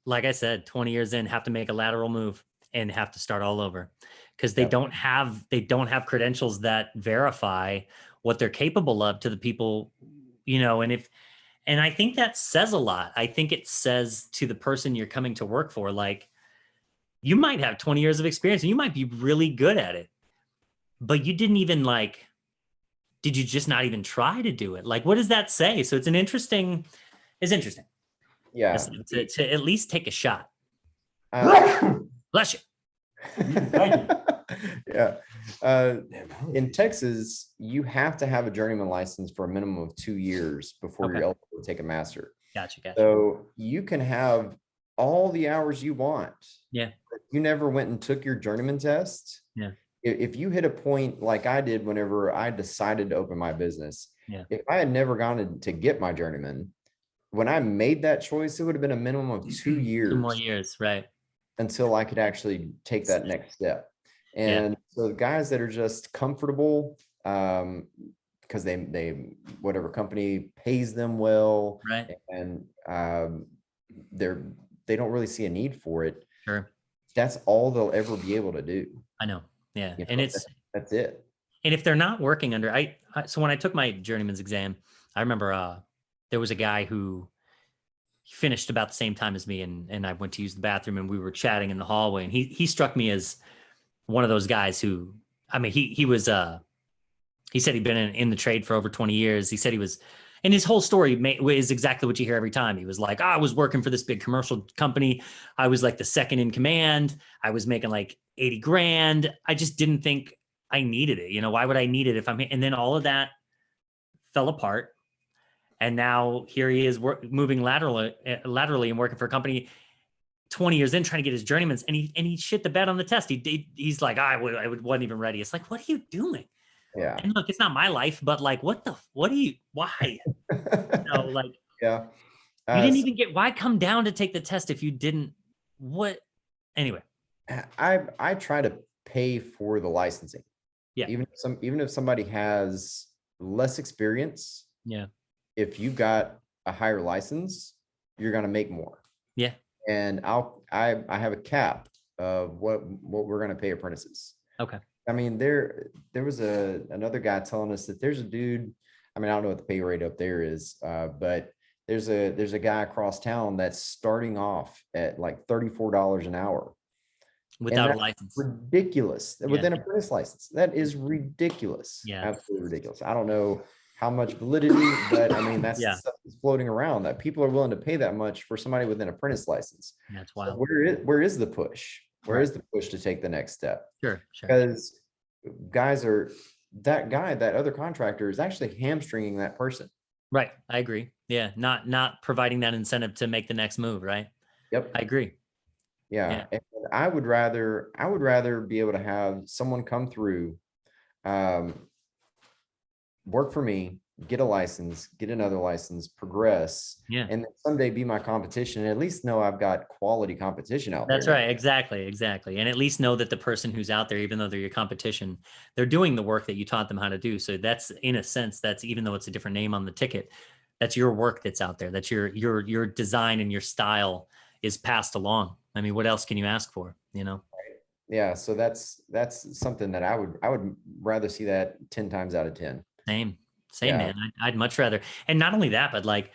like I said, 20 years in, have to make a lateral move and have to start all over because they Yep. don't have credentials that verify what they're capable of to the people, and I think that says a lot. I think it says to the person you're coming to work for, like, you might have 20 years of experience and you might be really good at it, but you didn't even did you just not even try to do it? Like, what does that say? So it's interesting. Yeah. To at least take a shot. Bless you. Yeah. In Texas, you have to have a journeyman license for a minimum of 2 years before Okay. you're eligible to take a master. Gotcha. So you can have all the hours you want. Yeah. If you never went and took your journeyman test. Yeah. If you hit a point like I did whenever I decided to open my business, Yeah. if I had never gone to get my journeyman, when I made that choice, it would have been a minimum of 2 years. 2 more years, right? Until I could actually take that next step. And so the guys that are just comfortable, because they whatever company pays them well, Right. and they don't really see a need for it. Sure. That's all they'll ever be able to do. I know. Yeah. You know, And that's it. And if they're not working under, so when I took my journeyman's exam, I remember there was a guy who finished about the same time as me, and I went to use the bathroom and we were chatting in the hallway, and he struck me as one of those guys who, I mean, he said he'd been in the trade for over 20 years. He said he was, and his whole story is exactly what you hear every time. He was like, I was working for this big commercial company. I was like the second in command. I was making like 80 grand. I just didn't think I needed it. Why would I need it if and then all of that fell apart. And now here he is moving laterally and working for a company 20 years in, trying to get his journeyman's, and he shit the bed on the test. He's like, I wasn't even ready. It's like, what are you doing? Yeah. And look, it's not my life, but like, why? Like, yeah. You didn't even why come down to take the test if you didn't, anyway. I try to pay for the licensing. Yeah. Even if somebody has less experience. Yeah. If you got a higher license, you're going to make more. Yeah. And I have a cap of what we're going to pay apprentices. Okay. I mean, there was another guy telling us that there's a dude, I mean, I don't know what the pay rate up there is, but there's a guy across town that's starting off at like $34 an hour. Without a license. Ridiculous. With an apprentice license. That is ridiculous. Yeah. Absolutely ridiculous. I don't know how much validity, but I mean, that's stuff that's floating around, that people are willing to pay that much for somebody with an apprentice license. That's wild. So where is the push? Where is the push to take the next step? Sure. Because that other contractor is actually hamstringing that person. Right. I agree. Yeah. Not providing that incentive to make the next move. Right. Yep. I agree. Yeah. And I would rather be able to have someone come through, work for me, get a license, get another license, progress, and then someday be my competition, and at least know I've got quality competition out there. That's right. Exactly. And at least know that the person who's out there, even though they're your competition, they're doing the work that you taught them how to do. So that's, in a sense, that's, even though it's a different name on the ticket, that's your work that's out there. That's your design and your style is passed along. I mean, what else can you ask for? Yeah. So that's something that I would rather see that 10 times out of 10. Same, man. I'd much rather. And not only that, but like,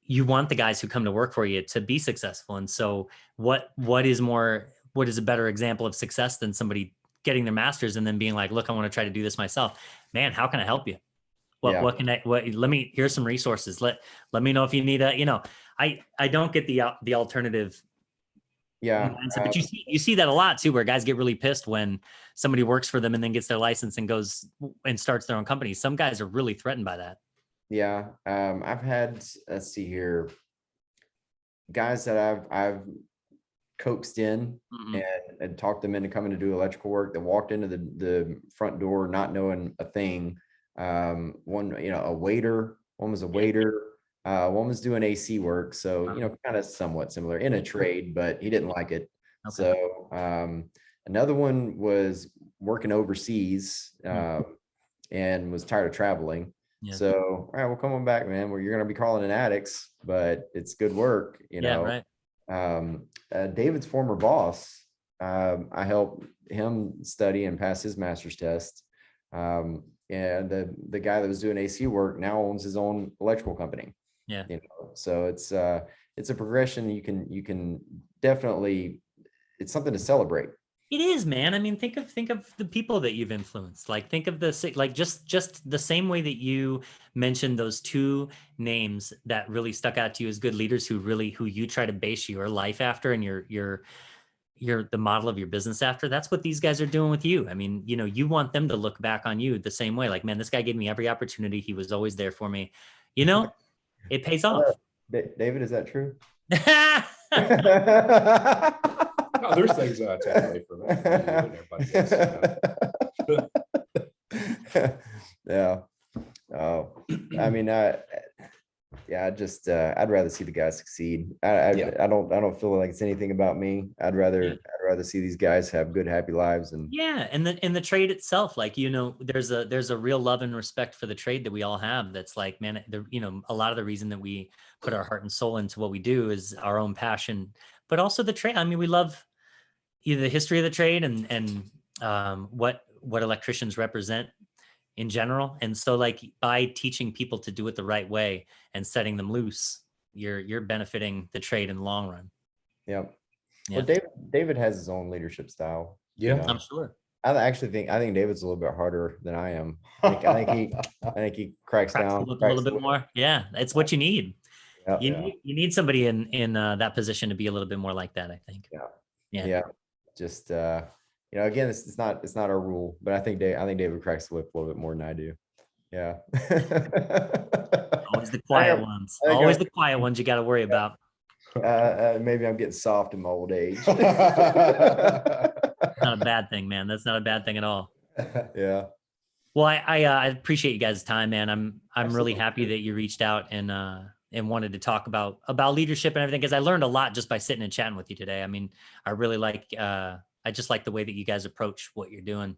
you want the guys who come to work for you to be successful. And so what is a better example of success than somebody getting their master's and then being like, look, I want to try to do this myself. Man, how can I help you? Here's some resources. Let me know if you need I don't get the alternative. Yeah. But you see that a lot too, where guys get really pissed when somebody works for them and then gets their license and goes and starts their own company. Some guys are really threatened by that. Yeah. I've had, let's see here, guys that I've coaxed in and talked them into coming to do electrical work, that walked into the front door not knowing a thing. One, a waiter, one was a waiter, one was doing AC work. So, kind of somewhat similar in a trade, but he didn't like it. Okay. So another one was working overseas and was tired of traveling. Yeah. So, all right, well, come on back, man. Well, you're going to be calling in addicts, but it's good work, Yeah, right. David's former boss, I helped him study and pass his master's test. And the guy that was doing AC work now owns his own electrical company. Yeah. So it's a progression. You can definitely, it's something to celebrate. It is, man. I mean, think of the people that you've influenced. Like, think of just the same way that you mentioned those two names that really stuck out to you as good leaders who you try to base your life after and your the model of your business after. That's what these guys are doing with you. I mean, you want them to look back on you the same way. Like, man, this guy gave me every opportunity. He was always there for me. It pays off. David, is that true? No, there's things that I take away from it. Everybody else, Yeah. Oh, I mean, I'd rather see the guys succeed. I don't feel like it's anything about me. I'd rather see these guys have good, happy lives. And and the trade itself, like, there's a real love and respect for the trade that we all have. That's like, man, a lot of the reason that we put our heart and soul into what we do is our own passion, but also the trade. I mean, we love the history of the trade and what electricians represent in general. And so, like, by teaching people to do it the right way and setting them loose, you're benefiting the trade in the long run. Yep. Yeah. Well, David has his own leadership style. Yeah. I'm sure. I think David's a little bit harder than I am. I think he cracks down a little bit more. Yeah, it's what you need. Yeah. You need somebody in that position to be a little bit more like that, I think. Yeah. Just again, it's not our rule, but I think David cracks the whip a little bit more than I do. Yeah. Always the quiet ones. Always the quiet ones you got to worry about. Maybe I'm getting soft in my old age. Not a bad thing, man. That's not a bad thing at all. Yeah. Well, I appreciate you guys' time, man. I'm really happy that you reached out and wanted to talk about leadership and everything, because I learned a lot just by sitting and chatting with you today. I mean, I really I just like the way that you guys approach what you're doing,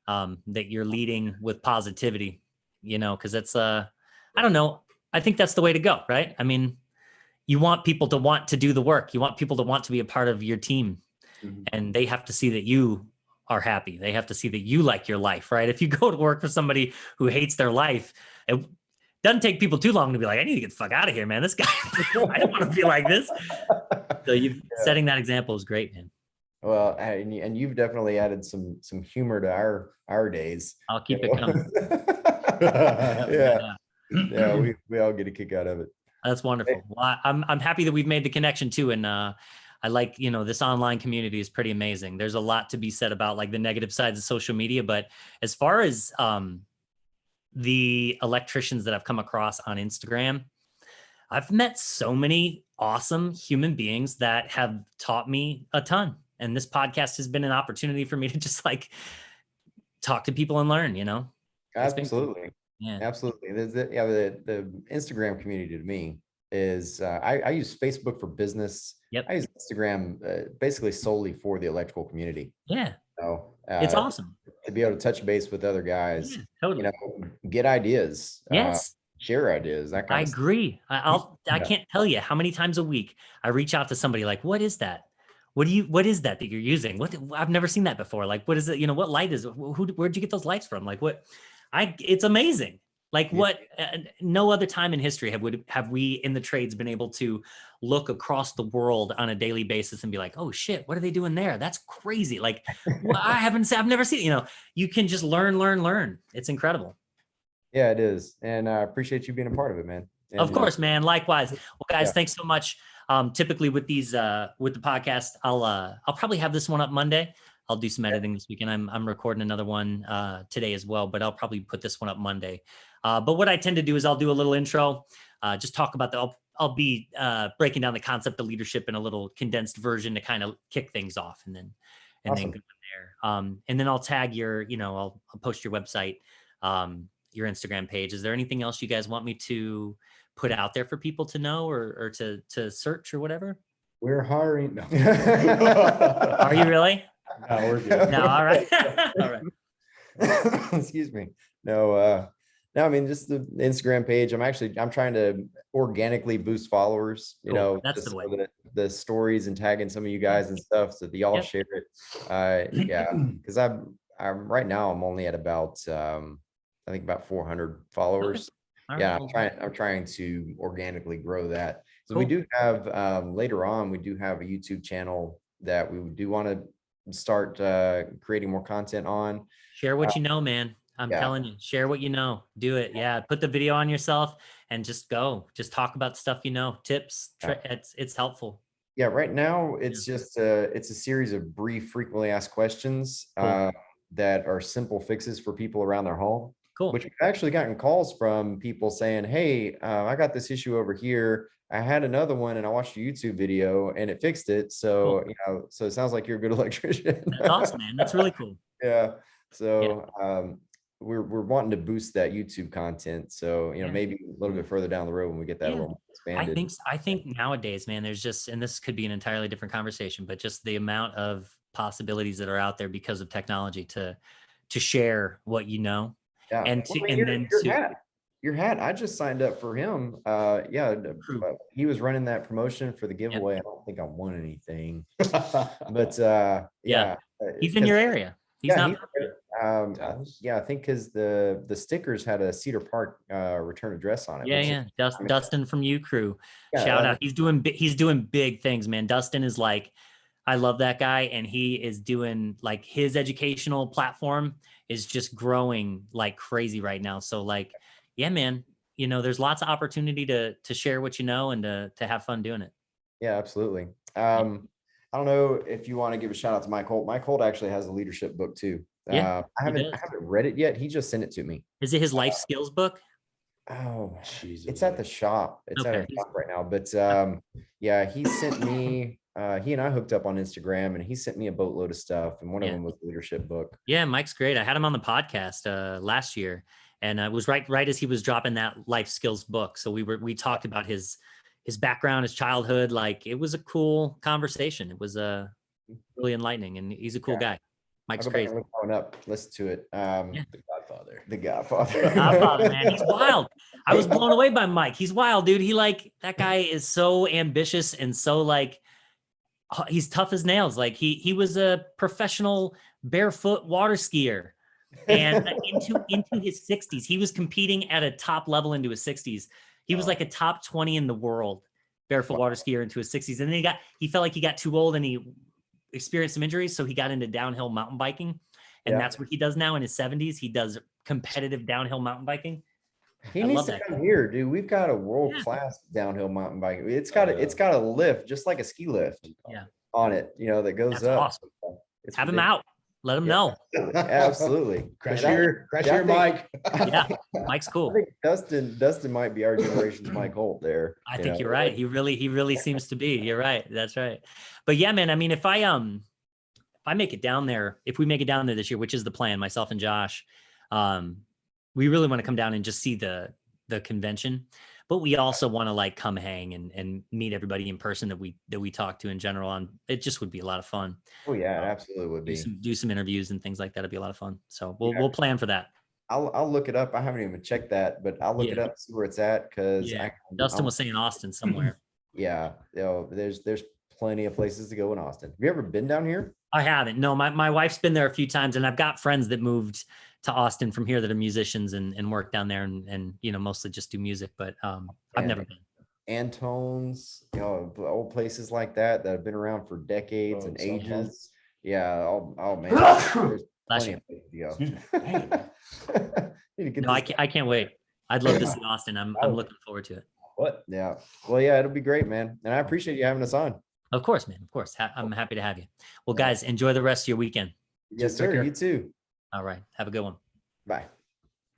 that you're leading with positivity, because that's, I don't know. I think that's the way to go, right? I mean, you want people to want to do the work. You want people to want to be a part of your team, and they have to see that you are happy. They have to see that you like your life, right? If you go to work for somebody who hates their life, it doesn't take people too long to be like, I need to get the fuck out of here, man. This guy, I don't want to be like this. So setting that example is great, man. Well, and you've definitely added some humor to our days. I'll keep it coming. Yeah, we all get a kick out of it. That's wonderful. Well, I'm happy that we've made the connection too, and I like, this online community is pretty amazing. There's a lot to be said about like the negative sides of social media, but as far as the electricians that I've come across on Instagram, I've met so many awesome human beings that have taught me a ton. And this podcast has been an opportunity for me to just like talk to people and learn, Absolutely. Yeah, absolutely. The Instagram community to me is, I use Facebook for business. Yep. I use Instagram basically solely for the electrical community. Yeah. So, it's awesome to be able to touch base with other guys, totally. Get ideas. Yes. Share ideas. That kind I of stuff. agree. I can't tell you how many times a week I reach out to somebody like, what is that? What is that you're using? I've never seen that before. Like, what is it? What light is it? Where'd you get those lights from? Like it's amazing. Like what, no other time in history have we in the trades been able to look across the world on a daily basis and be like, oh shit, what are they doing there? That's crazy. Like, I've never seen it. You can just learn. It's incredible. Yeah, it is. And I appreciate you being a part of it, man. And, of course, man. Likewise. Well, guys, thanks so much. Typically with these, with the podcast, I'll probably have this one up Monday. I'll do some editing this weekend. I'm recording another one today as well, but I'll probably put this one up Monday. But what I tend to do is I'll do a little intro, just talk about be breaking down the concept of leadership in a little condensed version to kind of kick things off, and then Awesome. go from there. And then I'll tag your, I'll post your website, your Instagram page. Is there anything else you guys want me to put out there for people to know or to search or whatever? We're hiring. No. Are you really? No, we're good. No, all right. All right. Excuse me. No, no, I mean, just the Instagram page. I'm trying to organically boost followers, Cool. That's just the way. so that the stories and tagging some of you guys and stuff so that y'all Yep. share it. Yeah, because I'm right now I'm only at about I think about 400 followers. All Yeah, right. I'm trying to organically grow that. So we Cool. do have later on, we do have a YouTube channel that we do want to start creating more content on. Share what you know, man. I'm yeah. telling you, share what you know. Do it. Yeah. Put the video on yourself and just go. Just talk about stuff tips. It's helpful. Yeah, right now it's just it's a series of brief, frequently asked questions Cool. that are simple fixes for people around their home. Cool. Which we've actually gotten calls from people saying, "Hey, I got this issue over here. I had another one, and I watched a YouTube video, and it fixed it." So Cool. so it sounds like you're a good electrician. That's awesome, man. That's really cool. Yeah. So we're wanting to boost that YouTube content. So maybe a little bit further down the road when we get that a little more expanded. I think nowadays, man, there's just, and this could be an entirely different conversation, but just the amount of possibilities that are out there because of technology to share what you know. Yeah. And your hat. I just signed up for him. He was running that promotion for the giveaway. I don't think I won anything, but he's in your area. He's not. I think because the stickers had a Cedar Park return address on it. Dustin from U Crew. Shout out. He's doing big things, man. Dustin is like, I love that guy, and he is doing like his educational platform is just growing like crazy right now. So like, yeah, man, there's lots of opportunity to share what you know and to have fun doing it. Yeah, absolutely. I don't know if you want to give a shout out to Mike Holt. Mike Holt actually has a leadership book too. I haven't read it yet. He just sent it to me. Is it his life skills book? Oh, it's at the shop. It's at our shop right now. But he sent me. He and I hooked up on Instagram, and he sent me a boatload of stuff. And one of them was the leadership book. Yeah, Mike's great. I had him on the podcast last year, and it was right as he was dropping that life skills book. So we talked about his background, his childhood. Like, it was a cool conversation. It was really enlightening, and he's a cool guy. Mike's crazy. Listen to it. The Godfather, man. He's wild. I was blown away by Mike. He's wild, dude. That guy is so ambitious and so like, he's tough as nails. Like he was a professional barefoot water skier, and into his 60s, he was competing at a top level into his 60s. He was like a top 20 in the world barefoot water skier into his 60s. And then he felt like he got too old and he experienced some injuries. So he got into downhill mountain biking, and that's what he does now in his 70s. He does competitive downhill mountain biking. He needs to come here, dude. We've got a world-class downhill mountain bike. It's got a lift, just like a ski lift on it, that goes up. Awesome. Have him out. Let him know. Absolutely. Crash your mic. Yeah, Mike's cool. I think Dustin might be our generation's Mike Holt there. I think you're right. He really seems to be. You're right. That's right. But yeah, man, I mean, if I make it down there, if we make it down there this year, which is the plan, myself and Josh, we really want to come down and just see the convention, but we also want to like come hang and meet everybody in person that we talk to in general. And it just would be a lot of fun. Oh yeah, it absolutely would be. Do some interviews and things like that. It'd be a lot of fun. So we'll plan for that. I'll look it up. I haven't even checked that, but I'll look it up, see where it's at. Cause Dustin was saying Austin somewhere. Yeah. There's plenty of places to go in Austin. Have you ever been down here? I haven't. No, my wife's been there a few times, and I've got friends that moved to Austin from here that are musicians and work down there and mostly just do music, but I've never been. Antone's, old places like that have been around for decades and ages. Yeah. Oh man. There's plenty of places to go. No, I can't wait. I'd love to see Austin. I'm looking forward to it. What? Yeah. Well, yeah, it'll be great, man. And I appreciate you having us on. Of course, man. Of course. I'm happy to have you. Well, guys, enjoy the rest of your weekend. Yes, sir. You too. All right. Have a good one. Bye.